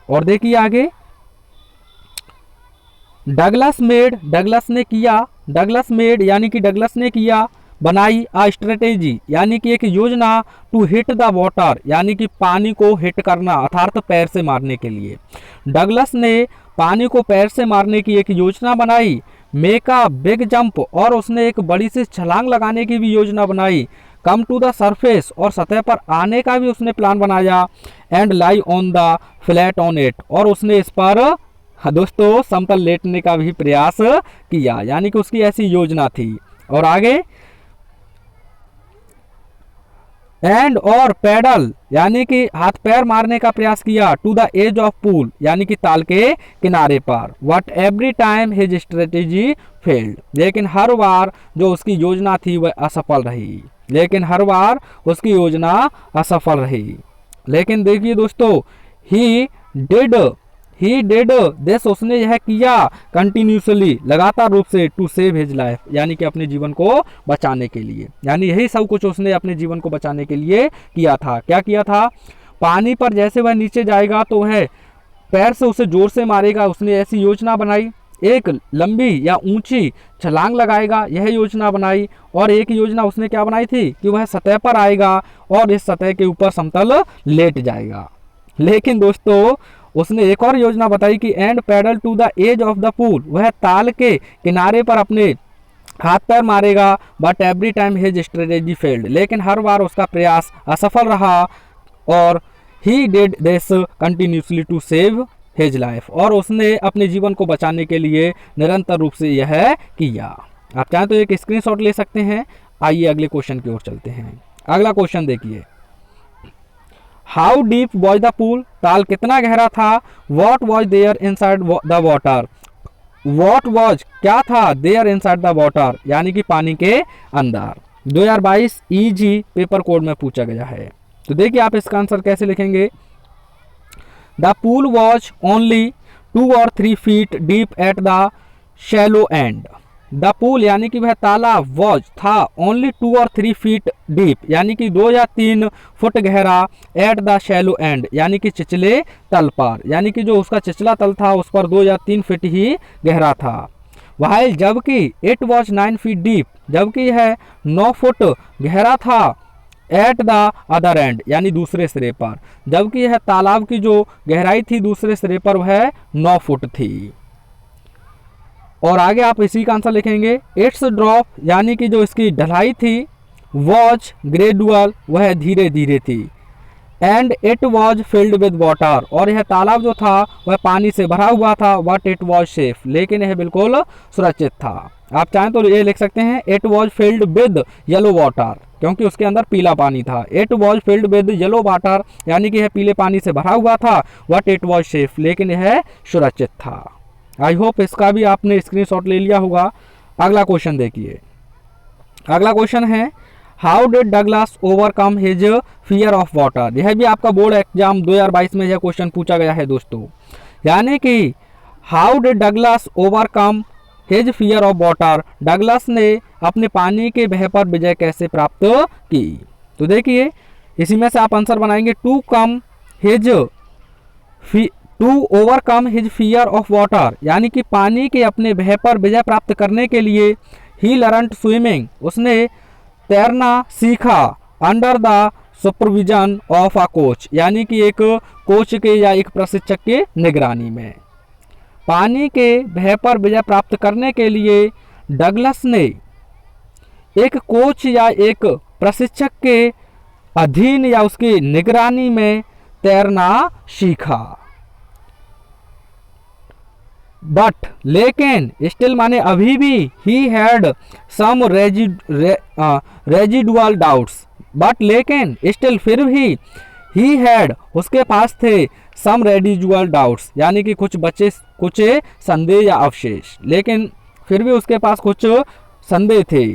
और देखिए आगे, डगलस मेड यानी कि डगलस ने किया, बनाई आ स्ट्रेटेजी यानी कि एक योजना, टू हिट द वाटर यानी कि पानी को हिट करना अर्थात पैर से मारने के लिए। डगलस ने पानी को पैर से मारने की एक योजना बनाई, मेक अ बिग जंप और उसने एक बड़ी सी छलांग लगाने की भी योजना बनाई, कम टू द सरफेस और सतह पर आने का भी उसने प्लान बनाया, and lie on the flat on it और उसने इस पर दोस्तों समतल लेटने का भी प्रयास किया, यानी कि उसकी ऐसी योजना थी। और आगे, एंड और पैडल यानी कि हाथ पैर मारने का प्रयास किया, to the edge of pool यानी कि ताल के किनारे पर, but every time his strategy failed, लेकिन हर बार जो उसकी योजना थी वह असफल रही, लेकिन देखिए दोस्तों, ही डिड दिस, उसने यह किया, कंटिन्यूसली लगातार रूप से, टू सेव हिज लाइफ यानी कि अपने जीवन को बचाने के लिए, यानी यही सब कुछ उसने अपने जीवन को बचाने के लिए किया था। क्या किया था, पानी पर जैसे वह नीचे जाएगा तो वह पैर से उसे जोर से मारेगा, उसने ऐसी योजना बनाई। एक लंबी या ऊंची छलांग लगाएगा, यह योजना बनाई। और एक योजना उसने क्या बनाई थी कि वह सतह पर आएगा और इस सतह के ऊपर समतल लेट जाएगा। लेकिन दोस्तों उसने एक और योजना बताई कि and paddle to the edge of the pool, वह ताल के किनारे पर अपने हाथ पैर मारेगा, but every time his strategy failed, लेकिन हर बार उसका प्रयास असफल रहा। और he did this continuously to save his life, और उसने अपने जीवन को बचाने के लिए निरंतर रूप से यह किया। आप चाहें तो एक स्क्रीनशॉट ले सकते हैं। आइए अगले क्वेश्चन की ओर चलते हैं। अगला क्वेश्चन देखिए, how deep was the pool, ताल कितना गहरा था, what was there inside the water, what was क्या था, देयर इनसाइड द वाटर यानी कि पानी के अंदर। 2022 ईजी पेपर कोड में पूछा गया है। तो देखिए आप इसका आंसर कैसे लिखेंगे। The pool was only 2 or 3 feet deep at the shallow and, the pool यानी कि वह तालाब, वॉज था, ओनली 2 or 3 feet डीप यानी कि 2 या 3 फुट गहरा, एट द शैलो एंड यानी कि चिचले तल पर, यानी कि जो उसका चिचला तल था उस पर 2 या 3 फीट ही गहरा था। वाइल जबकि इट वॉज 9 feet डीप, जबकि यह 9 फुट गहरा था, एट द अदर एंड यानी दूसरे सिरे पर, जबकि यह तालाब की जो गहराई थी दूसरे सिरे पर वह 9 फुट थी। और आगे आप इसी का आंसर लिखेंगे। इट्स ड्रॉप यानी कि जो इसकी ढलाई थी, वॉज ग्रेजुअल वह धीरे धीरे थी, and it was filled with water और यह तालाब जो था वह पानी से भरा हुआ था, बट इट वॉज सेफ लेकिन यह बिल्कुल सुरक्षित था। आप चाहें तो ये लिख सकते हैं, it was filled with yellow water क्योंकि उसके अंदर पीला पानी था। It was filled with yellow water, यानी कि यह पीले पानी से भरा हुआ था। बट इट वॉज सेफ, लेकिन यह सुरक्षित था। आई होप इसका भी आपने स्क्रीनशॉट ले लिया होगा। अगला क्वेश्चन देखिए। अगला क्वेश्चन है how did Douglas overcome his fear of water. यह भी आपका बोर्ड एग्जाम 2022 में यह क्वेश्चन पूछा गया है दोस्तों, यानी कि how did Douglas overcome his fear of water, Douglas ने अपने पानी के भय पर विजय कैसे प्राप्त की। तो देखिए इसी में से आप आंसर बनाएंगे to overcome his fear of water, यानी कि पानी के अपने भय पर विजय प्राप्त करने के लिए ही लर्नड स्विमिंग, उसने तैरना सीखा under the supervision of a coach, यानी कि एक कोच के या एक प्रशिक्षक के निगरानी में। पानी के भय पर विजय प्राप्त करने के लिए डगलस ने एक कोच या एक प्रशिक्षक के अधीन या उसकी निगरानी में तैरना सीखा। बट लेकिन स्टिल माने अभी भी he had some residual doubts, but लेकिन स्टिल फिर भी ही हैड उसके पास थे सम रेजिडुअल डाउट्स, यानी कि कुछ संदेह या अवशेष, लेकिन फिर भी उसके पास कुछ संदेह थे।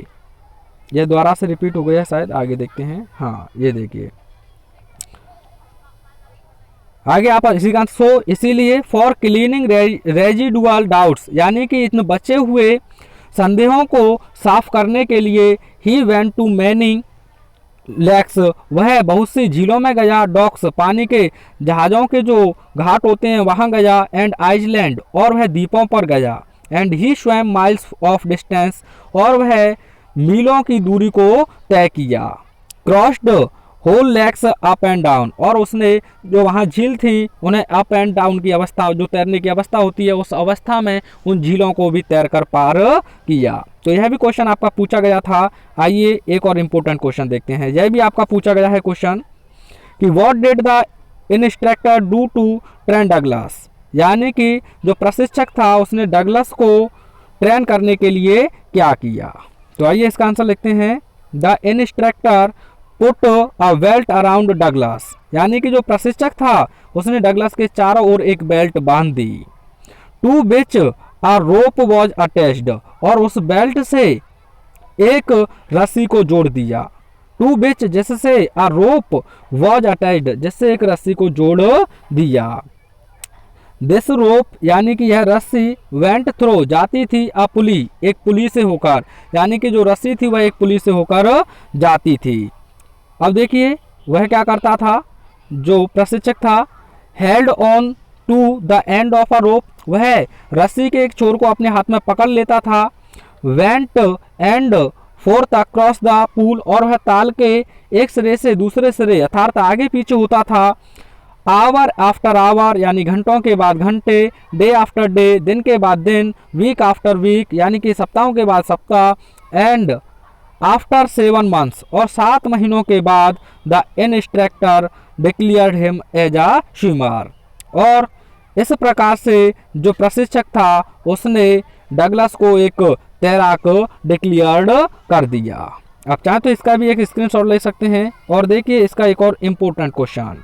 यह दोबारा से रिपीट हो गया शायद, आगे देखते हैं। हाँ ये देखिए आगे आप इसी का सो इसीलिए फॉर क्लीनिंग रेजिडुअल डाउट्स, यानी कि इन बचे हुए संदेहों को साफ करने के लिए he went to many lakes, वह बहुत सी झीलों में गया। डॉक्स, पानी के जहाज़ों के जो घाट होते हैं वहाँ गया। एंड आइसलैंड, और वह द्वीपों पर गया। And he swam miles of distance, और वह मीलों की दूरी को तय किया। Crossed whole lakes up and down, और उसने जो वहाँ झील थी उन्हें अप एंड डाउन की अवस्था, जो तैरने की अवस्था होती है उस अवस्था में उन झीलों को भी तैरकर पार किया। तो यह भी क्वेश्चन आपका पूछा गया था। आइए एक और इम्पोर्टेंट क्वेश्चन देखते हैं। यह भी आपका पूछा गया है क्वेश्चन कि what did the instructor do to train Douglas, यानी कि जो प्रशिक्षक था उसने डगलस को ट्रेन करने के लिए क्या किया। तो आइए इसका आंसर लिखते हैं। The instructor put a belt around Douglas, यानी कि जो प्रशिक्षक था उसने डगलस के चारों ओर एक बेल्ट बांध दी। To which a rope was attached, और उस बेल्ट से एक रस्सी को जोड़ दिया। टू विच, जिससे अ रोप वॉज अटैच्ड, जिससे एक रस्सी को जोड़ दिया। दिस रोप, यानी कि यह रस्सी वेंट थ्रो, जाती थी अ पुली, एक पुली से होकर, यानी कि जो रस्सी थी वह एक पुली से होकर जाती थी। अब देखिए वह क्या करता था, जो प्रशिक्षक था, held on to the end of a rope, वह रस्सी के एक छोर को अपने हाथ में पकड़ लेता था। Went and fourth across the pool, और वह ताल के एक सिरे से दूसरे सिरे अर्थात आगे पीछे होता था। आवर आफ्टर आवर, यानी घंटों के बाद घंटे। डे आफ्टर डे, दिन के बाद दिन। वीक आफ्टर वीक, यानी कि सप्ताहों के बाद सप्ताह। एंड आफ्टर 7 months, और 7 महीनों के बाद the instructor declared him as a swimmer, और इस प्रकार से जो प्रशिक्षक था उसने डगलस को एक तैराक डिक्लेयर्ड कर दिया। आप चाहें तो इसका भी एक स्क्रीनशॉट ले सकते हैं। और देखिए इसका एक और important question,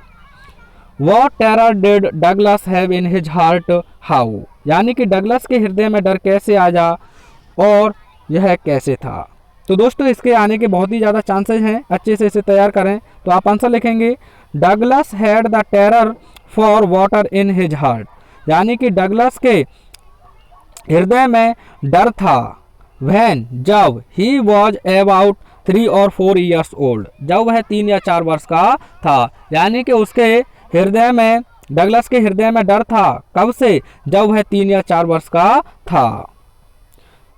what terror did Douglas have in his heart how, यानी कि डगलस के हृदय में डर कैसे आया और यह कैसे था। तो दोस्तों इसके आने के बहुत ही ज़्यादा चांसेस हैं, अच्छे से इसे तैयार करें। तो आप आंसर लिखेंगे Douglas had the terror for water in his heart, यानी कि डगलस के हृदय में डर था। व्हेन, जब, he was about 3 or 4 years old, जब वह 3 या 4 वर्ष का था, यानी कि उसके हृदय में, डगलस के हृदय में डर था। कब से, जब वह 3 या 4 वर्ष का था।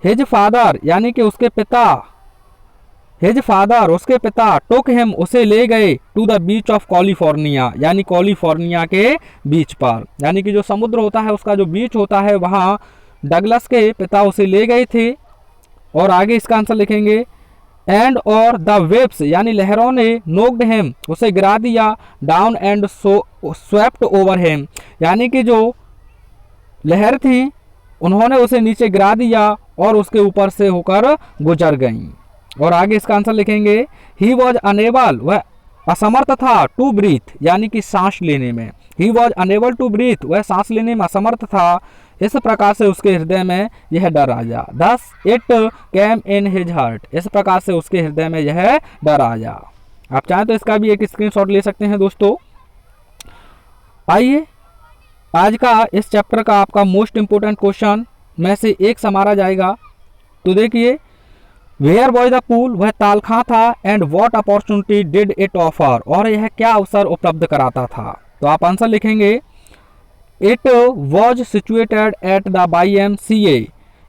हिज फादर, यानी कि उसके पिता, हिज फादर उसके पिता, टुक हिम उसे ले गए, to the beach of California, यानी कैलिफोर्निया के बीच पर, यानी कि जो समुद्र होता है उसका जो बीच होता है वहाँ डगलस के पिता उसे ले गए थे। और आगे इसका आंसर लिखेंगे एंड और द वेव्स, यानी लहरों ने नोक्ड हिम उसे गिरा दिया। Down and swept over him, यानी कि जो लहर थी उन्होंने उसे नीचे गिरा दिया और उसके ऊपर से होकर गुजर गईं। और आगे इसका आंसर लिखेंगे ही वॉज अनेबल, वह असमर्थ था, टू ब्रीथ यानी कि सांस लेने में। He was unable to breathe, वह सांस लेने में असमर्थ था, इस प्रकार से उसके हृदय में यह डर आया। Thus it came in his heart, इस प्रकार से उसके हृदय में यह डर आया। आप चाहें तो इसका भी एक स्क्रीनशॉट ले सकते हैं दोस्तों। आइए आज का इस चैप्टर का आपका मोस्ट इंपोर्टेंट क्वेश्चन में से एक समारा जाएगा। तो देखिए, वेयर वॉज द पूल, वह तालखां था, and what opportunity did it offer, और यह क्या अवसर उपलब्ध कराता था। तो आप आंसर लिखेंगे it was situated at the YMCA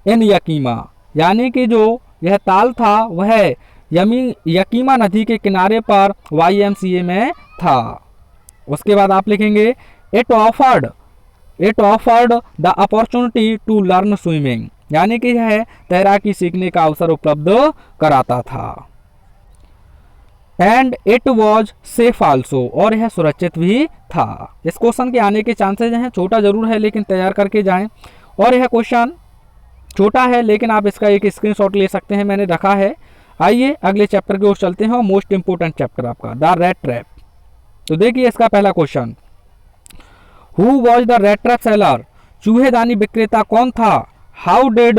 इन यकीमा, यानी कि जो यह ताल था वह यकीमा नदी के किनारे पर YMCA में था। उसके बाद आप लिखेंगे it offered the opportunity to learn swimming, यानी कि यह तैराकी सीखने का अवसर उपलब्ध कराता था। And it was safe also, और यह सुरक्षित भी था। इस क्वेश्चन के आने के चांसेस हैं, छोटा जरूर है लेकिन तैयार करके जाएं। और यह क्वेश्चन छोटा है लेकिन आप इसका एक स्क्रीनशॉट ले सकते हैं, मैंने रखा है। आइए अगले चैप्टर की ओर चलते हैं, मोस्ट इंपोर्टेंट चैप्टर आपका द रेड ट्रैप। तो देखिए इसका पहला question, who was the rat trap seller, चूहेदानी विक्रेता कौन था। How did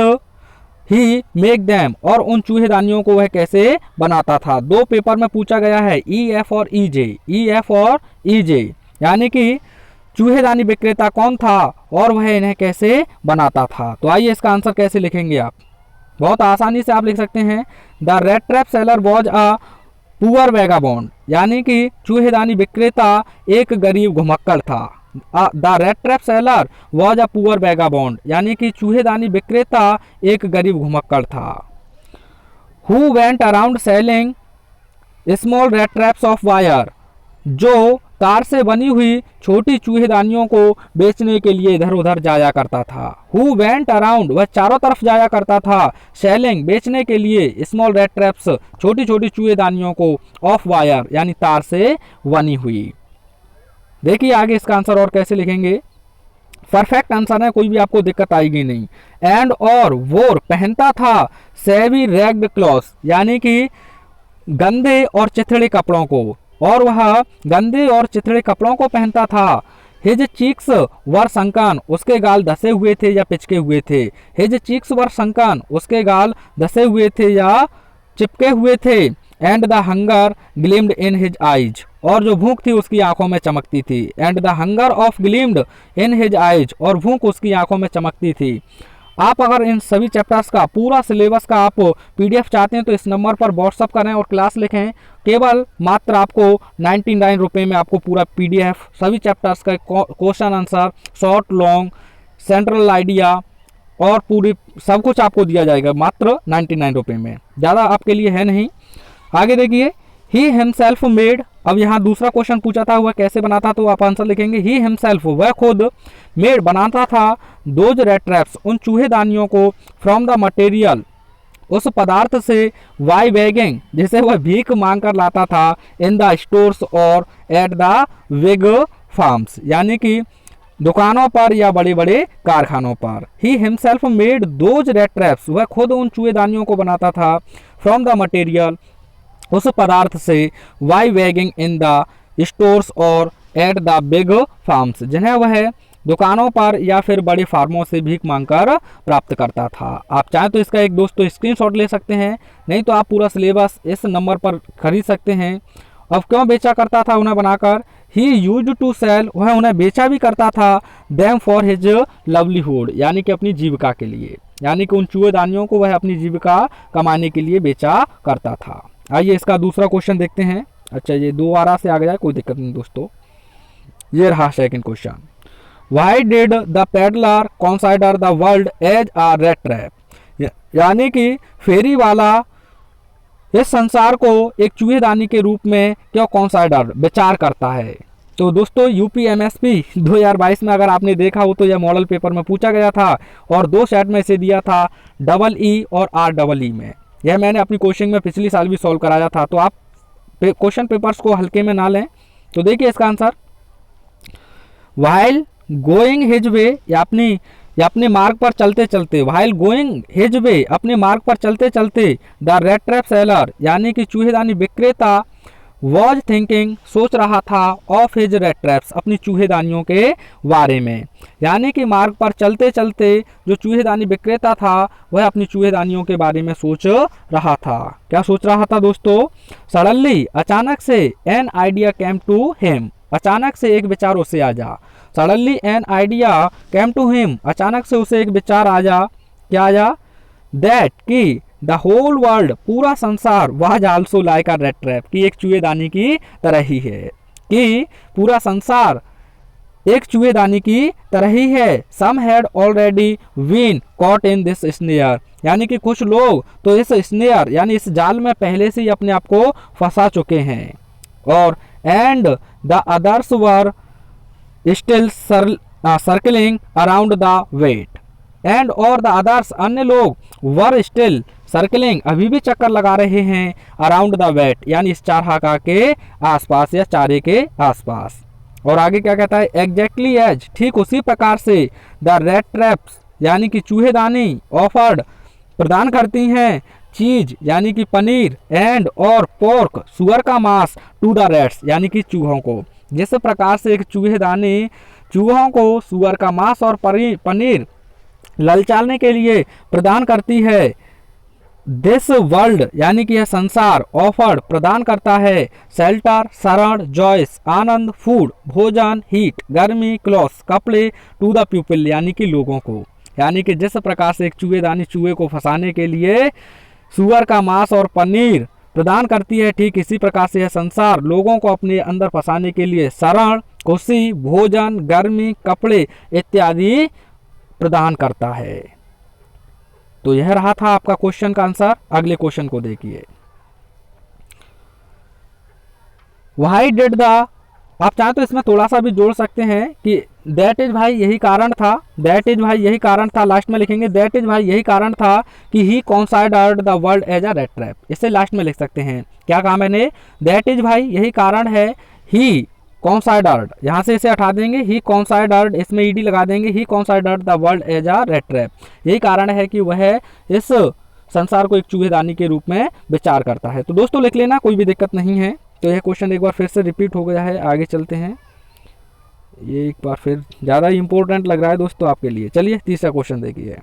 he make them, और उन चूहेदानियों को वह कैसे बनाता था। दो पेपर में पूछा गया है, EF और EJ, यानी कि चूहेदानी विक्रेता कौन था और वह इन्हें कैसे बनाता था। तो आइए इसका आंसर कैसे लिखेंगे आप, बहुत आसानी से आप लिख सकते हैं the rat trap seller was a poor vagabond, यानी कि चूहेदानी विक्रेता एक गरीब घुमक्कड़ था। The rat trap seller was a poor vagabond, यानी कि चूहेदानी विक्रेता एक गरीब घुमक्कड़ था। Who went around selling small red traps of wire, जो तार से बनी हुई छोटी चूहेदानियों को बेचने के लिए इधर उधर जाया करता था। हु वेंट अराउंड, वह चारों तरफ जाया करता था, सेलिंग बेचने के लिए, स्मॉल रेड ट्रैप्स छोटी छोटी चूहेदानियों को, ऑफ वायर यानी तार से बनी हुई। देखिए आगे इसका आंसर और कैसे लिखेंगे, परफेक्ट आंसर है, कोई भी आपको दिक्कत आएगी नहीं। एंड और वोर पहनता था, सेवी रैग्ड क्लॉथ, यानी कि गंदे और चिथड़े कपड़ों को, और वह गंदे और चिथड़े कपड़ों को पहनता था। हिज चीक्स वर संकन, उसके गाल धसे हुए थे या पिचके हुए थे। हिज चीक्स वर संकन, उसके गाल धसे हुए थे या चिपके हुए थे। And the hunger ग्लिम्ड in his eyes, और जो भूख थी उसकी आंखों में चमकती थी। And the hunger of ग्लिम्ड in his eyes, और भूख उसकी आंखों में चमकती थी। आप अगर इन सभी चैप्टर्स का पूरा सिलेबस का आप PDF चाहते हैं तो इस नंबर पर व्हाट्सअप करें और क्लास लिखें। केवल मात्र आपको 99 रुपये में आपको पूरा PDF सभी चैप्टर्स का question answer, short long, central idea और पूरी सब कुछ आपको दिया जाएगा मात्र 99 रुपये में, ज़्यादा आपके लिए है नहीं। आगे देखिए, ही हिमसेल्फ मेड, अब यहाँ दूसरा क्वेश्चन पूछा था वह कैसे बनाता, तो आप आंसर लिखेंगे ही हिमसेल्फ, वह खुद, मेड बनाता था, दोज रेड ट्रैप्स उन चूहेदानियों को, फ्रॉम द मटेरियल उस पदार्थ से, वाई बैगिंग जिसे वह भीख मांग कर लाता था, इन द स्टोर्स और एट द बिग फार्म्स, यानी कि दुकानों पर या बड़े बड़े कारखानों पर। He himself made those red traps, वह खुद उन चूहेदानियों को बनाता था, फ्रॉम द मटेरियल उस पदार्थ से, by begging in the stores और एट द बिग फार्म्स, जिन्हें वह दुकानों पर या फिर बड़े फार्मों से भीख मांगकर प्राप्त करता था। आप चाहें तो इसका एक दोस्तों स्क्रीनशॉट ले सकते हैं, नहीं तो आप पूरा सिलेबस इस नंबर पर खरीद सकते हैं। अब क्यों बेचा करता था उन्हें बनाकर, ही यूज्ड टू सेल, वह उन्हें बेचा भी करता था, देम फॉर हिज लवलीहुड, यानी कि अपनी जीविका के लिए, यानी कि उन चूहेदानियों को वह अपनी जीविका कमाने के लिए बेचा करता था। आइए इसका दूसरा क्वेश्चन देखते हैं। अच्छा ये दोबारा से आ गया, कोई दिक्कत नहीं दोस्तों। ये रहा second question, why did the peddler consider the world as a rat trap, यानी कि फेरी वाला इस संसार को एक चूहेदानी के रूप में क्यों कंसीडर विचार करता है। तो दोस्तों UPMSP 2022 में अगर आपने देखा हो तो यह मॉडल पेपर में पूछा गया था और 2 सेट में से दिया था, EE और REE में। यह मैंने अपनी कोचिंग में पिछली साल भी सॉल्व कराया था, तो आप क्वेश्चन पेपर्स को हल्के में ना लें। तो देखिए इसका answer, while going his way, या अपनी या अपने मार्ग पर चलते चलते, व्हाइल गोइंग हिज वे, अपने मार्ग पर चलते चलते, द रेड ट्रैप सेलर यानी कि चूहेदानी विक्रेता वॉज थिंकिंग, सोच रहा था, ऑफ हिज रेड ट्रैप्स, अपनी चूहेदानियों के बारे में। यानी कि मार्ग पर चलते चलते जो चूहेदानी विक्रेता था वह अपनी चूहेदानियों के बारे में सोच रहा था। क्या सोच रहा था दोस्तों? सडनली, अचानक से, an idea came to him, अचानक से एक विचार उसे आ जा। Suddenly an idea came to him, अचानक से उसे एक विचार आ जा। क्या आ जा? दैट, कि द होल वर्ल्ड, पूरा संसार, was also like a rat trap, कि एक चूहेदानी की तरह ही है, कि पूरा संसार एक चूहेदानी की तरह ही है। Some had already been caught in this snare, यानी कि कुछ लोग तो इस स्नेयर यानी इस जाल में पहले से ही अपने आप को फंसा चुके हैं। और and the others were still circling around the bait, and और द अदर्स, अन्य लोग, वर स्टिल सर्कलिंग, अभी भी चक्कर लगा रहे हैं, अराउंड द वेट यानी इस चारहाका के आसपास या चारे के आसपास। और आगे क्या कहता है? एग्जैक्टली एज, ठीक उसी प्रकार से, द रेड ट्रैप्स यानी कि चूहेदानी, ऑफर्ड, प्रदान करती हैं, चीज यानी कि पनीर, एंड और पोर्क, सुअर का मांस, टू द रेट्स यानी कि चूहों को। जिस प्रकार से एक चूहेदानी चूहों को सुअर का मांस और पनीर ललचाने के लिए प्रदान करती है, दिस वर्ल्ड यानी कि यह संसार, ऑफर्ड, प्रदान करता है, शेल्टर, शरण, जॉयस, आनंद, फूड, भोजन, हीट, गर्मी, क्लॉथ्स, कपड़े, टू द पीपल यानी कि लोगों को। यानी कि जिस प्रकार से एक चूहेदानी चूहे को फंसाने के लिए सुअर का मांस और पनीर प्रदान करती है, ठीक इसी प्रकार से यह संसार लोगों को अपने अंदर फंसाने के लिए शरण, खुशी, भोजन, गर्मी, कपड़े इत्यादि प्रदान करता है। तो यह रहा था आपका क्वेश्चन का आंसर। अगले क्वेश्चन को देखिए। व्हाई डिड द, आप चाहे तो इसमें थोड़ा सा भी जोड़ सकते हैं कि दैट इज भाई यही कारण था, दैट इज भाई यही कारण था, लास्ट में लिखेंगे दैट इज भाई यही कारण था कि he considered the world as a rat trap, इसे लास्ट में लिख सकते हैं। क्या कहा मैंने? दैट इज भाई यही कारण है, ही कंसीडर्ड, यहाँ से इसे हटा देंगे, ही कंसीडर्ड, इसमें ईडी लगा देंगे, he considered the world as a rat trap, यही कारण है कि वह इस संसार को एक चूहेदानी के रूप में विचार करता है। तो दोस्तों लिख लेना, कोई भी दिक्कत नहीं है। तो यह क्वेश्चन एक बार फिर से रिपीट हो गया है, आगे चलते हैं। ये एक बार फिर ज़्यादा इंपॉर्टेंट लग रहा है दोस्तों आपके लिए। चलिए तीसरा क्वेश्चन देखिए।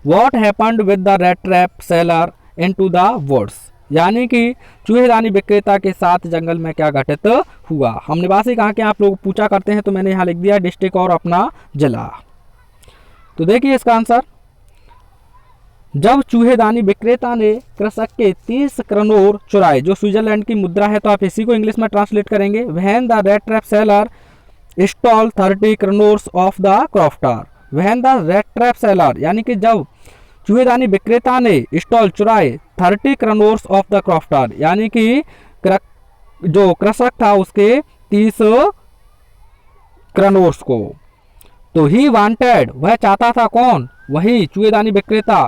What happened with the rat trap seller into the woods, यानी कि चूहेदानी विक्रेता के साथ जंगल में क्या घटित हुआ। हमने बात ही कहा कि आप लोग पूछा करते हैं, तो मैंने यहाँ लिख दिया डिस्ट्रिक्ट और अपना जिला। तो देखिए इसका आंसर, जब चूहेदानी विक्रेता ने कृषक के 30 क्रनोर चुराए, जो स्विट्जरलैंड की मुद्रा है, तो आप इसी को इंग्लिश में ट्रांसलेट करेंगे। When the rat trap seller stole 30 kronor of the crofter, when the rat trap seller यानी कि जब चूहेदानी विक्रेता ने स्टॉल चुराए 30 क्रनोर्स ऑफ द क्रॉफ्टर, यानी कि जो कृषक था उसके 30 क्रनोर्स को। तो ही वांटेड, वह चाहता था, कौन? वही चूहेदानी विक्रेता,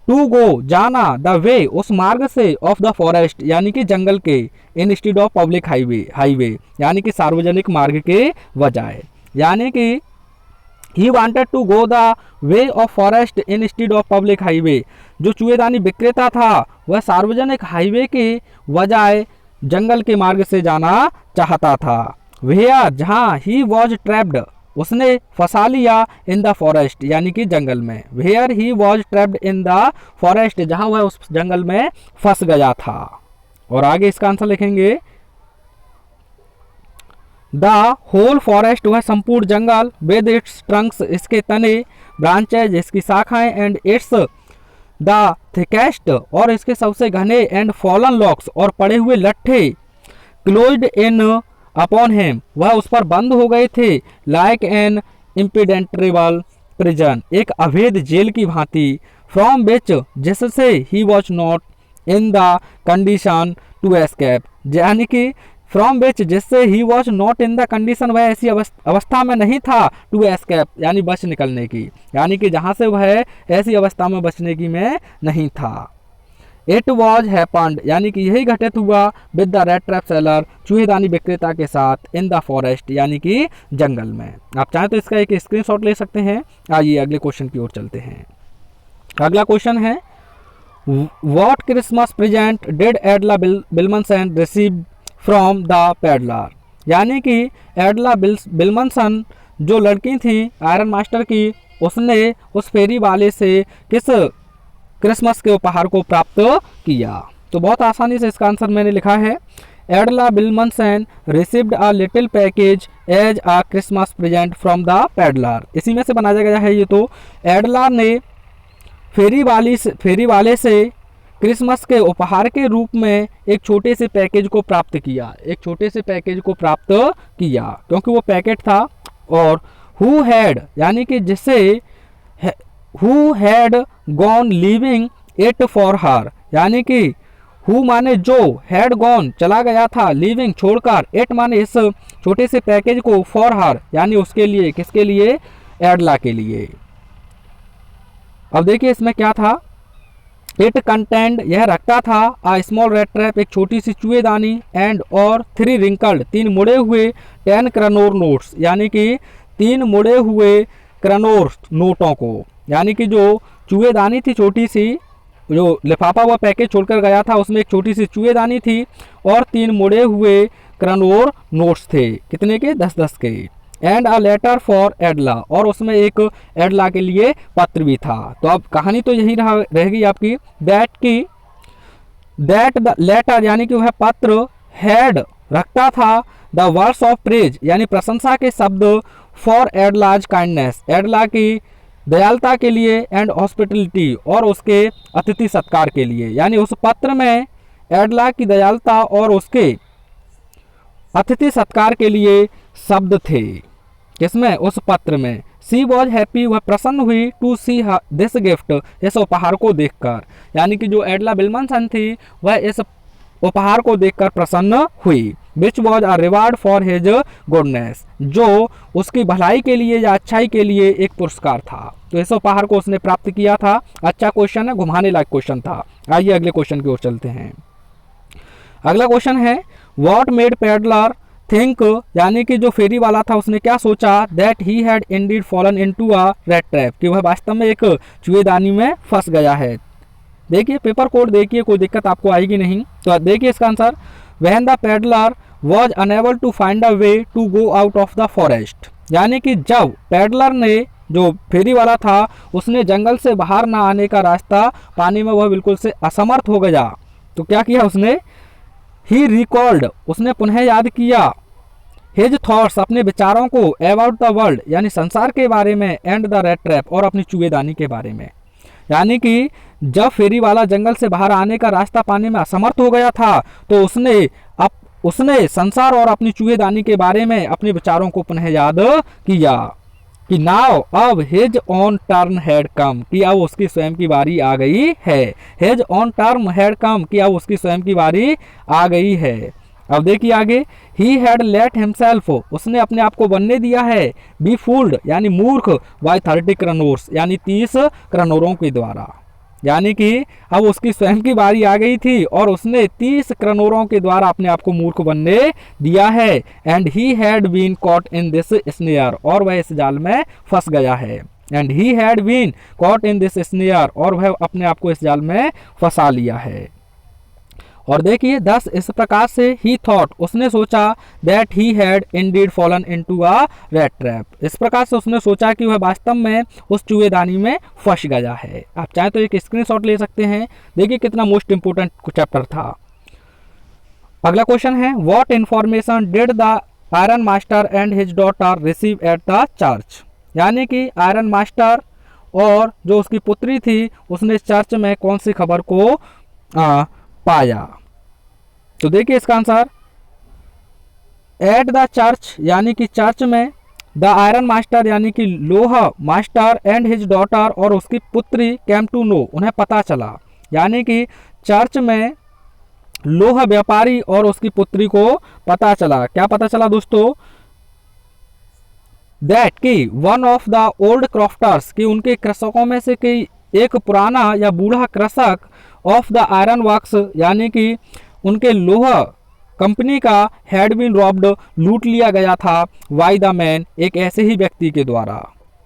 टू गो, जाना, द वे, उस मार्ग से, ऑफ द फॉरेस्ट यानी कि जंगल के, इंस्टीड ऑफ पब्लिक हाईवे यानी कि सार्वजनिक मार्ग के बजाय। यानी कि he wanted to go the way of forest instead of public highway, जो चूहेदानी विक्रेता था वह सार्वजनिक हाईवे के बजाय जंगल के मार्ग से जाना चाहता था। वेयर, जहाँ, ही वॉज ट्रैप्ड, उसने फंसा लिया, इन द फॉरेस्ट यानी कि जंगल में। Where he was trapped in the forest, जहाँ वह उस जंगल में फंस गया था। और आगे इसका आंसर लिखेंगे, द होल फॉरेस्ट, वह संपूर्ण जंगल, विद इट्स ट्रंक्स, इसके तने, ब्रांचेज, इसकी शाखाएं, एंड इट्स द थिकेस्ट, और इसके सबसे घने, एंड फॉलन लॉक्स, और पड़े हुए लट्ठे, क्लोज्ड इन अपॉन हिम, वह उस पर बंद हो गए थे, लाइक एन इम्पिडेंट्रेबल प्रिजन, एक अभेद जेल की भांति, फ्रॉम विच, जिससे he was not in the condition to escape, यानी कि फ्रॉम विच, जिससे he was not in the condition, वह ऐसी अवस्था में नहीं था, टू एस्केप यानी बच निकलने की, यानी कि जहाँ से वह ऐसी अवस्था में बचने की में नहीं था। इट वॉज हैपन्ड यानी कि यही घटित हुआ with the rat trap seller चूहेदानी विक्रेता के साथ इन द फॉरेस्ट यानी कि जंगल में। आप चाहें तो इसका एक स्क्रीनशॉट ले सकते हैं। आइए अगले क्वेश्चन की ओर चलते हैं। अगला क्वेश्चन है what Christmas present did Edla Willmansson receive from the peddler, यानी कि एडला बिलमनसन जो लड़की थी आयरन मास्टर की, उसने उस फेरी वाले से किस क्रिसमस के उपहार को प्राप्त किया। तो बहुत आसानी से इसका आंसर मैंने लिखा है Edla Willmansson received a little package as a Christmas present from the peddler. इसी में से बनाया गया है ये। तो एडला ने फेरी वाले से क्रिसमस के उपहार के रूप में एक छोटे से पैकेज को प्राप्त किया, एक छोटे से पैकेज को प्राप्त किया क्योंकि वो पैकेट था। और हु हैड यानी कि जिसे who had gone leaving it for her, यानी कि हु माने जो, हैड गॉन चला गया था, लीविंग छोड़कर, इट माने इस छोटे से पैकेज को, फॉर हर यानी उसके लिए, किसके लिए, एडला के लिए। अब देखिए इसमें क्या था, इट कंटेंड यह रखता था अ स्मॉल रेड ट्रैप एक छोटी सी चूहेदानी एंड और 3 रिंकल्ड 3 मुड़े हुए 10 क्रनोर नोट्स यानी कि 3 मुड़े हुए क्रनोर नोटों को, यानी कि जो चूहेदानी थी छोटी सी, जो लिफाफा हुआ पैकेज छोड़कर गया था उसमें एक छोटी सी चूहेदानी थी और 3 मुड़े हुए क्रनोर नोट्स थे, कितने के, 10-10 के। एंड अ लेटर फॉर एडला और उसमें एक एडला के लिए पत्र भी था। तो अब कहानी तो यही रहेगी आपकी दैट द लेटर यानी कि वह पत्र हैड रखता था द वर्ड्स ऑफ प्रेज यानी प्रशंसा के शब्द फॉर एडलाज काइंडनेस एडला की दयालुता के लिए एंड हॉस्पिटलिटी और उसके अतिथि सत्कार के लिए, यानी उस पत्र में एडला की दयालुता और उसके अतिथि सत्कार के लिए शब्द थे। किसमें, उस पत्र में। सी वॉज हैप्पी वह प्रसन्न हुई टू सी दिस गिफ्ट इस उपहार को देखकर, यानी कि जो एडला बिलमनसन थी वह इस उपहार को देखकर प्रसन्न हुई। Which was a reward for his goodness जो उसकी भलाई के लिए या अच्छाई के लिए एक पुरस्कार था। तो इस उपहार को उसने प्राप्त किया था। अच्छा क्वेश्चन है, घुमाने लायक क्वेश्चन था। आइए अगले क्वेश्चन की ओर चलते हैं। अगला क्वेश्चन है व्हाट मेड पेडलर थिंक यानी कि जो फेरी वाला था उसने क्या सोचा that he had Indeed fallen into a rat trap कि वह वास्तव में एक चूहेदानी में फंस गया है। देखिए पेपर कोड देखिए, कोई दिक्कत आपको आएगी नहीं। तो देखिए इसका answer when the peddler was unable to find a way to go out of the forest, यानी कि जब पेडलर ने, जो फेरी वाला था, उसने जंगल से बाहर ना आने का रास्ता पाने में वह बिल्कुल से असमर्थ हो गया। तो क्या किया उसने, ही रिकॉल्ड उसने पुनः याद किया, हिज थॉट्स अपने विचारों को, अबाउट द वर्ल्ड यानी संसार के बारे में, एंड द रेड ट्रैप और अपनी चूहेदानी के बारे में। यानी कि जब फेरी वाला जंगल से बाहर आने का रास्ता पाने में असमर्थ हो गया था तो उसने संसार और अपनी चूहेदानी के बारे में अपने विचारों को पुनः याद किया कि नाउ अब his on turn had come कि अब उसकी स्वयं की बारी आ गई है। His on turn had come कि अब उसकी स्वयं की बारी आ गई है। अब देखिए आगे, ही हैड लेट हिमसेल्फ उसने अपने आप को बनने दिया है, बी फूल्ड यानी मूर्ख, बाय 30 क्रनोर्स यानी 30 क्रनोरों के द्वारा, यानी कि अब उसकी स्वयं की बारी आ गई थी और उसने 30 क्रनोरों के द्वारा अपने आप को मूर्ख बनने दिया है। And he had been caught in this snare और वह इस जाल में फंस गया है। And he had been caught in this snare और वह अपने आप को इस जाल में फंसा लिया है। और देखिए 10 इस प्रकार से ही थॉट उसने सोचा that he had Indeed fallen into a rat trap इस प्रकार से उसने सोचा कि वह वास्तव में उस चूहेदानी में फंस गया है। आप चाहें तो एक स्क्रीनशॉट ले सकते हैं। देखिए कितना मोस्ट इंपोर्टेंट चैप्टर था। अगला क्वेश्चन है what information did the iron master and his daughter receive at the church, यानी कि आयरन मास्टर और जो उसकी पुत्री थी उसने चर्च में कौन सी खबर को पाया। तो देखिए इसका आंसर एट द चर्च यानी कि चर्च में, द आयरन मास्टर यानी कि लोहा मास्टर एंड हिज डॉटर और उसकी पुत्री कैम टू नो उन्हें पता चला, यानी कि चर्च में लोहा व्यापारी और उसकी पुत्री को पता चला। क्या पता चला दोस्तों, दैट कि वन ऑफ द ओल्ड क्रॉफ्टर्स कि उनके कृषकों में से कि एक पुराना या बूढ़ा कृषक ऑफ द आयरन वर्क्स यानी कि उनके लोहा कंपनी का हैड बीन रॉब्ड लूट लिया गया था बाय द मैन एक ऐसे ही व्यक्ति के द्वारा।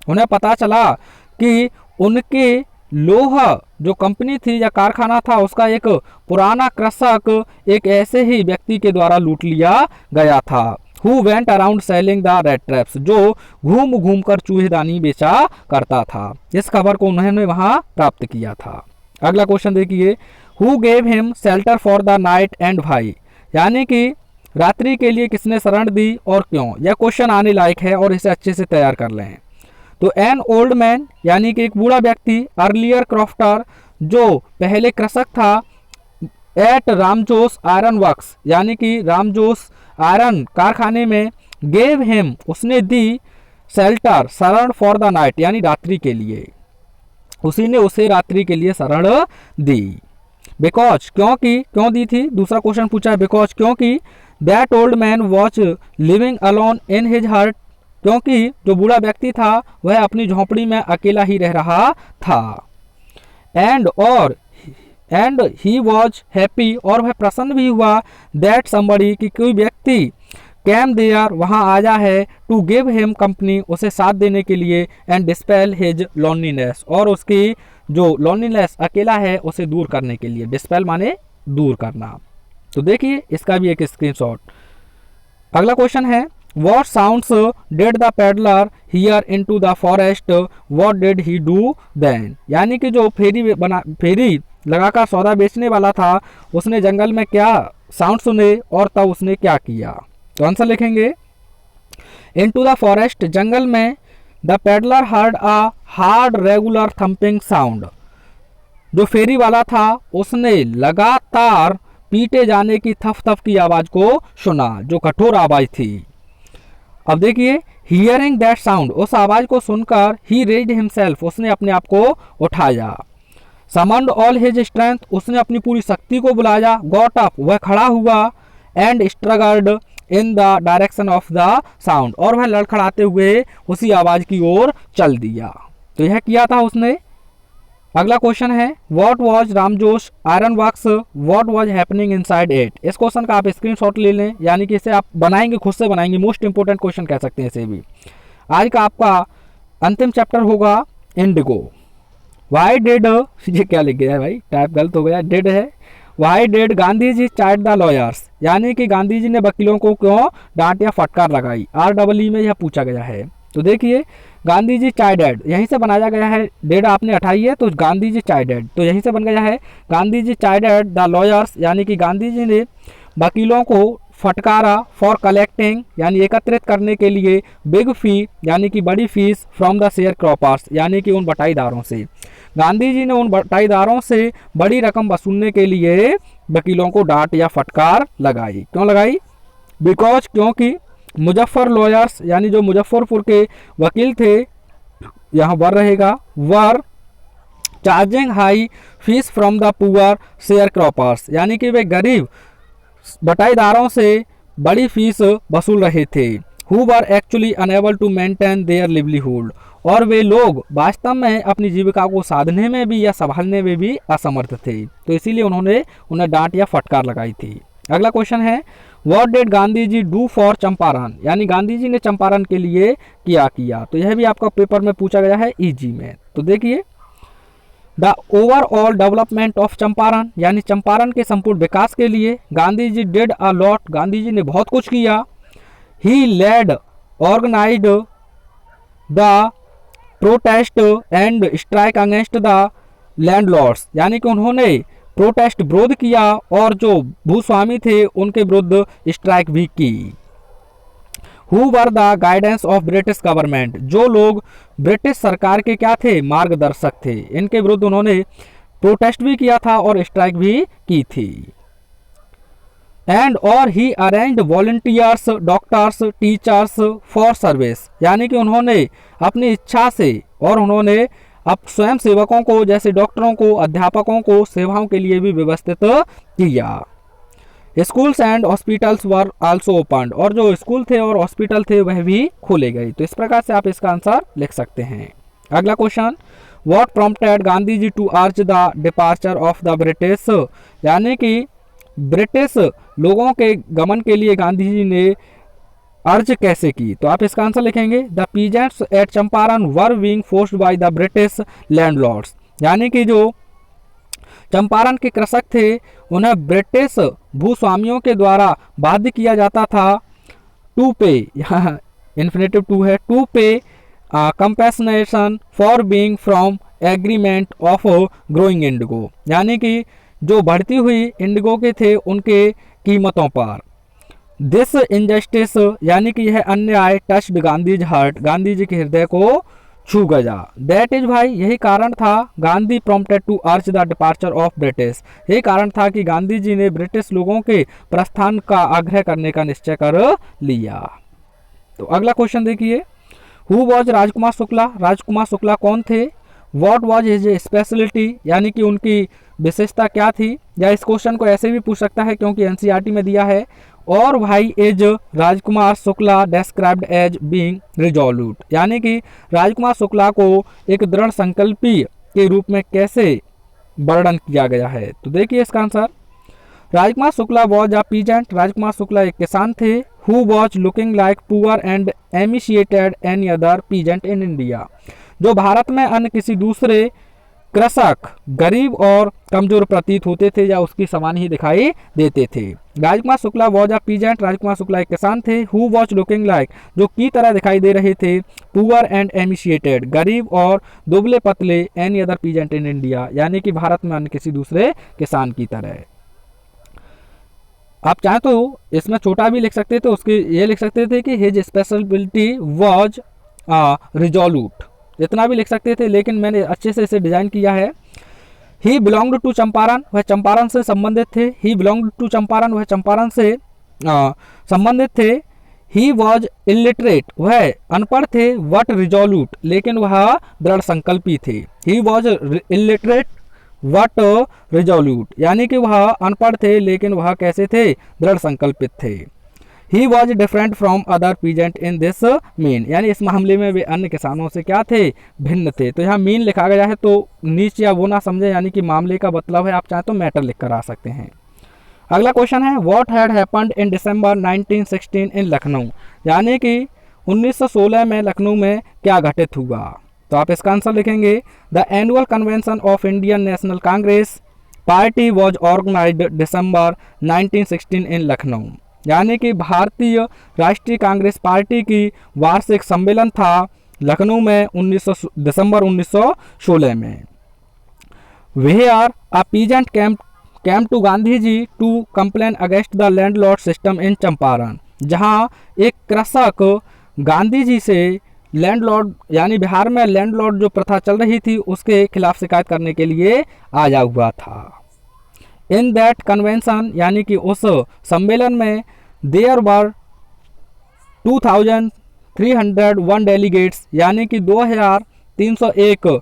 उन्हें पता चला कि उनके लोहा जो कंपनी थी या कारखाना था उसका एक पुराना कृषक एक ऐसे ही व्यक्ति के द्वारा लूट लिया गया था। Who went around selling the red traps जो घूम घूम कर चूहेदानी बेचा करता था। इस खबर को उन्होंने वहां प्राप्त किया था। अगला क्वेश्चन देखिए, who gave him shelter for the night and why यानी कि रात्रि के लिए किसने शरण दी और क्यों। यह क्वेश्चन आने लायक है और इसे अच्छे से तैयार कर लें। तो एन ओल्ड मैन यानी कि एक बूढ़ा व्यक्ति, अर्लियर क्रॉफ्टर जो पहले कृषक था, एट रामजोस आयरन वर्क्स यानी कि रामजोस आयरन कारखाने में, गेव हिम उसने दी, शेल्टर शरण फॉर द नाइट यानी रात्रि के लिए, उसी ने उसे रात्रि के लिए शरण दी। बिकॉज क्योंकि, क्यों दी थी, दूसरा क्वेश्चन पूछा है बिकॉज क्योंकि that old man was living alone in his hut क्योंकि जो बूढ़ा व्यक्ति था वह अपनी झोंपड़ी में अकेला ही रह रहा था। एंड ही वॉज हैप्पी और वह प्रसन्न भी हुआ दैट समबडी कि कोई व्यक्ति कैम देयर वहाँ आया है, टू गिव हिम कंपनी उसे साथ देने के लिए, एंड डिस्पेल हिज लोनलीनेस और उसकी जो लोनलीनेस अकेला है उसे दूर करने के लिए। डिस्पेल माने दूर करना। तो देखिए इसका भी एक स्क्रीनशॉट। अगला क्वेश्चन है, What sounds did the peddler hear into the forest? What did he do then? यानी कि जो फेरी लगाकर सौदा बेचने वाला था उसने जंगल में क्या साउंड सुने और तब उसने क्या किया। तो आंसर लिखेंगे, Into the forest जंगल में, the peddler heard a hard regular thumping sound जो फेरी वाला था उसने लगातार पीटे जाने की थप थप की आवाज को सुना जो कठोर आवाज थी। अब देखिए, हियरिंग दैट साउंड उस आवाज को सुनकर, ही रेज्ड हिमसेल्फ उसने अपने आप को उठाया, समन्ड ऑल हिज स्ट्रेंथ उसने अपनी पूरी शक्ति को बुलाया, गॉट अप वह खड़ा हुआ, and struggled in the direction of the sound और वह लड़खड़ाते हुए उसी आवाज की ओर चल दिया। तो यह किया था उसने। अगला क्वेश्चन है, what was Ramsjo iron works, what was happening inside it. इस क्वेश्चन का आप स्क्रीनशॉट ले लें यानी कि इसे आप बनाएंगे, खुद से बनाएंगे, मोस्ट इंपोर्टेंट क्वेश्चन कह सकते हैं इसे भी। आज का आपका अंतिम चैप्टर होगा इंडिगो। वाई डिड, ये क्या लिख गया है भाई, टाइप गलत हो गया, डिड है। Why did Gandhi ji chide the lawyers यानी कि गांधी जी ने वकीलों को क्यों डांट या फटकार लगाई। REE में यह पूछा गया है। तो देखिए, गांधी जी चाइडेड यहीं से बनाया गया है, डेड आपने हटाई है तो गांधी जी चाइडेड, तो यहीं से बन गया है गांधी जी चाइडेड द लॉयर्स यानी कि गांधी जी ने वकीलों को फटकारा, फॉर कलेक्टिंग यानी एकत्रित करने के लिए, बिग फी यानी कि बड़ी fees, from the share croppers यानी कि उन बटाईदारों से। गांधी जी ने उन बटाईदारों से बड़ी रकम वसूलने के लिए वकीलों को डांट या फटकार लगाई। क्यों लगाई? बिकॉज क्योंकि मुजफ्फर लॉयर्स यानी जो मुजफ्फरपुर के वकील थे, यहाँ वर रहेगा, वर charging high fees from the poor share croppers यानी कि वे गरीब बटाईदारों से बड़ी फीस वसूल रहे थे। Who were actually unable to maintain their livelihood और वे लोग वास्तव में अपनी जीविका को साधने में भी या संभालने में भी असमर्थ थे, तो इसीलिए उन्होंने उन्हें डांट या फटकार लगाई थी। अगला क्वेश्चन है, what did Gandhi ji do for Champaran यानी गांधी जी ने चंपारण के लिए क्या किया। तो यह भी आपका पेपर में पूछा गया है ईजी में। तो देखिए, the overall development of Champaran यानी चंपारण के संपूर्ण विकास के लिए Gandhi ji did a lot Gandhi ji ने बहुत कुछ किया। He led organised the protest and strike against the landlords यानी कि उन्होंने प्रोटेस्ट विरोध किया और जो भूस्वामी थे उनके विरुद्ध स्ट्राइक भी की। Who were the guidance of British government जो लोग ब्रिटिश सरकार के क्या थे, मार्गदर्शक थे, इनके विरुद्ध उन्होंने प्रोटेस्ट भी किया था और स्ट्राइक भी की थी। एंड और he arranged volunteers, doctors, teachers for service यानी कि उन्होंने अपनी इच्छा से और उन्होंने अब स्वयं सेवकों को जैसे डॉक्टरों को, अध्यापकों को सेवाओं के लिए भी व्यवस्थित किया। Schools and hospitals were also opened और जो स्कूल थे और हॉस्पिटल थे वह भी खोले गए। तो इस प्रकार से आप इसका आंसर लिख सकते हैं। अगला question, what prompted Gandhi ji to urge the departure of the British, यानी कि ब्रिटिश लोगों के गमन के लिए गांधी जी ने अर्ज कैसे की। तो आप इसका आंसर लिखेंगे the peasants at Champaran were being forced by the British landlords, यानी कि जो चंपारण के कृषक थे उन्हें ब्रिटिश भूस्वामियों के द्वारा बाध्य किया जाता था टू पे, यहाँ इन्फिनेटिव टू है, टू पे compensation for being from agreement of growing Indigo, यानी कि जो बढ़ती हुई इंडिगो के थे उनके कीमतों पर। दिस इनजस्टिस, यानी कि यह अन्याय टच्ड गांधीज हार्ट, गांधी जी के हृदय को छू गया। दैट इज भाई, यही कारण था Gandhi prompted to urge the departure of British, यही कारण था कि गांधी जी ने ब्रिटिश लोगों के प्रस्थान का आग्रह करने का निश्चय कर लिया। तो अगला क्वेश्चन देखिए, हु वॉज राजकुमार शुक्ला, राजकुमार शुक्ला कौन थे। व्हाट वॉज हिज स्पेशलिटी, यानी कि उनकी विशेषता क्या थी, या इस क्वेश्चन को ऐसे भी पूछ सकता है क्योंकि एनसीईआरटी में दिया है। और भाई as Rajkumar Shukla डेस्क्राइब्ड as being resolute, यानी कि राजकुमार शुक्ला को एक दृढ़ संकल्पी के रूप में कैसे वर्णन किया गया है। तो देखिए इसका answer, Rajkumar Shukla was a peasant, Rajkumar Shukla एक किसान थे। Who was looking like poor and emaciated any other peasant in India, जो भारत में अन्य किसी दूसरे कृषक गरीब और कमजोर प्रतीत होते थे या उसकी समान ही दिखाई देते थे। राजकुमार Shukla was a peasant, Rajkumar Shukla एक किसान थे। हु वॉज लुकिंग लाइक, जो की तरह दिखाई दे रहे थे। पुअर एंड एमिशिएटेड, गरीब और दुबले पतले। Any other peasant in India, यानी कि भारत में अन्य किसी दूसरे किसान की तरह। आप चाहें तो इसमें छोटा भी लिख सकते थे, उसके ये लिख सकते थे कि हिज स्पेशलिटी वॉज रिजोल्यूट, इतना भी लिख सकते थे, लेकिन मैंने अच्छे से इसे डिजाइन किया है। ही बिलोंग्ड टू चंपारण, वह चंपारण से संबंधित थे। ही बिलोंग्ड टू चंपारण, वह चंपारण से संबंधित थे। ही वॉज इलिटरेट, वह अनपढ़ थे। वट रिजोल्यूट, लेकिन वह दृढ़ संकल्पी थे। He was illiterate what resolute, यानी कि वह अनपढ़ थे लेकिन वह कैसे थे, दृढ़ संकल्पित थे। He was different from other peasant in this mean, यानी इस मामले में वे अन्य किसानों से क्या थे, भिन्न थे। तो यहाँ मीन लिखा गया है तो नीच या वो ना समझे, यानी कि मामले का मतलब है, आप चाहें तो मैटर लिख कर आ सकते हैं। अगला क्वेश्चन है, what had happened in December 1916 in Lucknow, यानी कि 1916 में लखनऊ में क्या घटित हुआ। तो आप इसका आंसर लिखेंगे, the annual convention of Indian National Congress party was organised December 1916 in Lucknow, यानी कि भारतीय राष्ट्रीय कांग्रेस पार्टी की वार्षिक सम्मेलन था लखनऊ में दिसंबर 1916 में। Where a peasant came to Gandhi ji to complain against the landlord system in Champaran, जहां एक कृषक गांधी जी से लैंडलॉर्ड, यानी बिहार में लैंडलॉर्ड जो प्रथा चल रही थी उसके खिलाफ शिकायत करने के लिए आया हुआ था। इन दैट कन्वेंशन, यानी कि उस सम्मेलन में देयर वर 2301 डेलीगेट्स, यानी कि 2301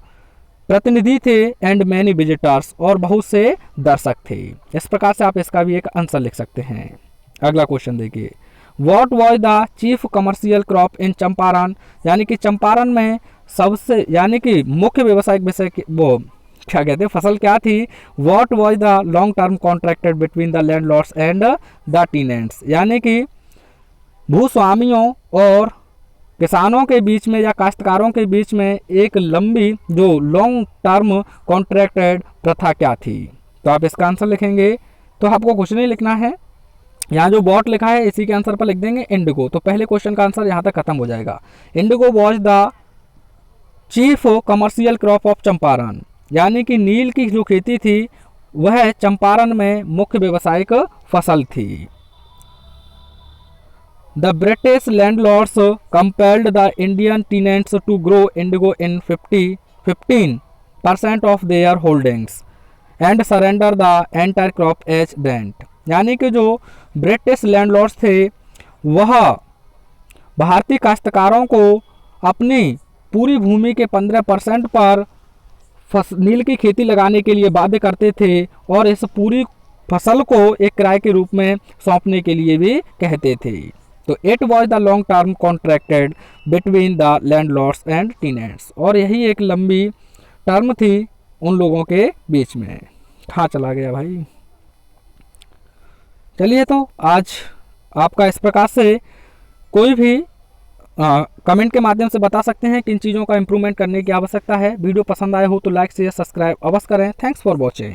प्रतिनिधि थे। एंड मैनी विजिटर्स, और बहुत से दर्शक थे। इस प्रकार से आप इसका भी एक आंसर लिख सकते हैं। अगला क्वेश्चन देखिए, what was the chief commercial crop in Champaran, यानी कि चंपारण में सबसे, यानी कि मुख्य व्यवसायिक विषय वो क्या कहते हैं, फसल क्या थी। What was the long term contracted between the landlords and the tenants, यानी कि भूस्वामियों और किसानों के बीच में या काश्तकारों के बीच में एक लंबी जो लॉन्ग टर्म कॉन्ट्रैक्टेड प्रथा क्या थी। तो आप इसका आंसर लिखेंगे, तो आपको कुछ नहीं लिखना है, यहाँ जो वॉट लिखा है इसी के आंसर पर लिख देंगे इंडिगो। तो पहले क्वेश्चन का आंसर यहाँ तक खत्म हो जाएगा। Indigo was the chief commercial crop of Champaran, यानी कि नील की जो खेती थी वह चंपारण में मुख्य व्यावसायिक फसल थी। The British landlords compelled the Indian tenants to grow indigo in 15% of their holdings and surrender the entire crop as rent, यानी कि जो ब्रिटिश लैंडलॉर्ड्स थे वह भारतीय काश्तकारों को अपनी पूरी भूमि के 15% पर नील की खेती लगाने के लिए बाध्य करते थे और इस पूरी फसल को एक किराए के रूप में सौंपने के लिए भी कहते थे। तो it was the long term contracted between the landlords and tenants, और यही एक लंबी टर्म थी उन लोगों के बीच में। कहाँ चला गया भाई। चलिए, तो आज आपका इस प्रकार से कोई भी कमेंट के माध्यम से बता सकते हैं कि इन चीज़ों का इम्प्रूवमेंट करने की आवश्यकता है। वीडियो पसंद आए हो तो लाइक शेयर सब्सक्राइब अवश्य करें। Thanks for watching.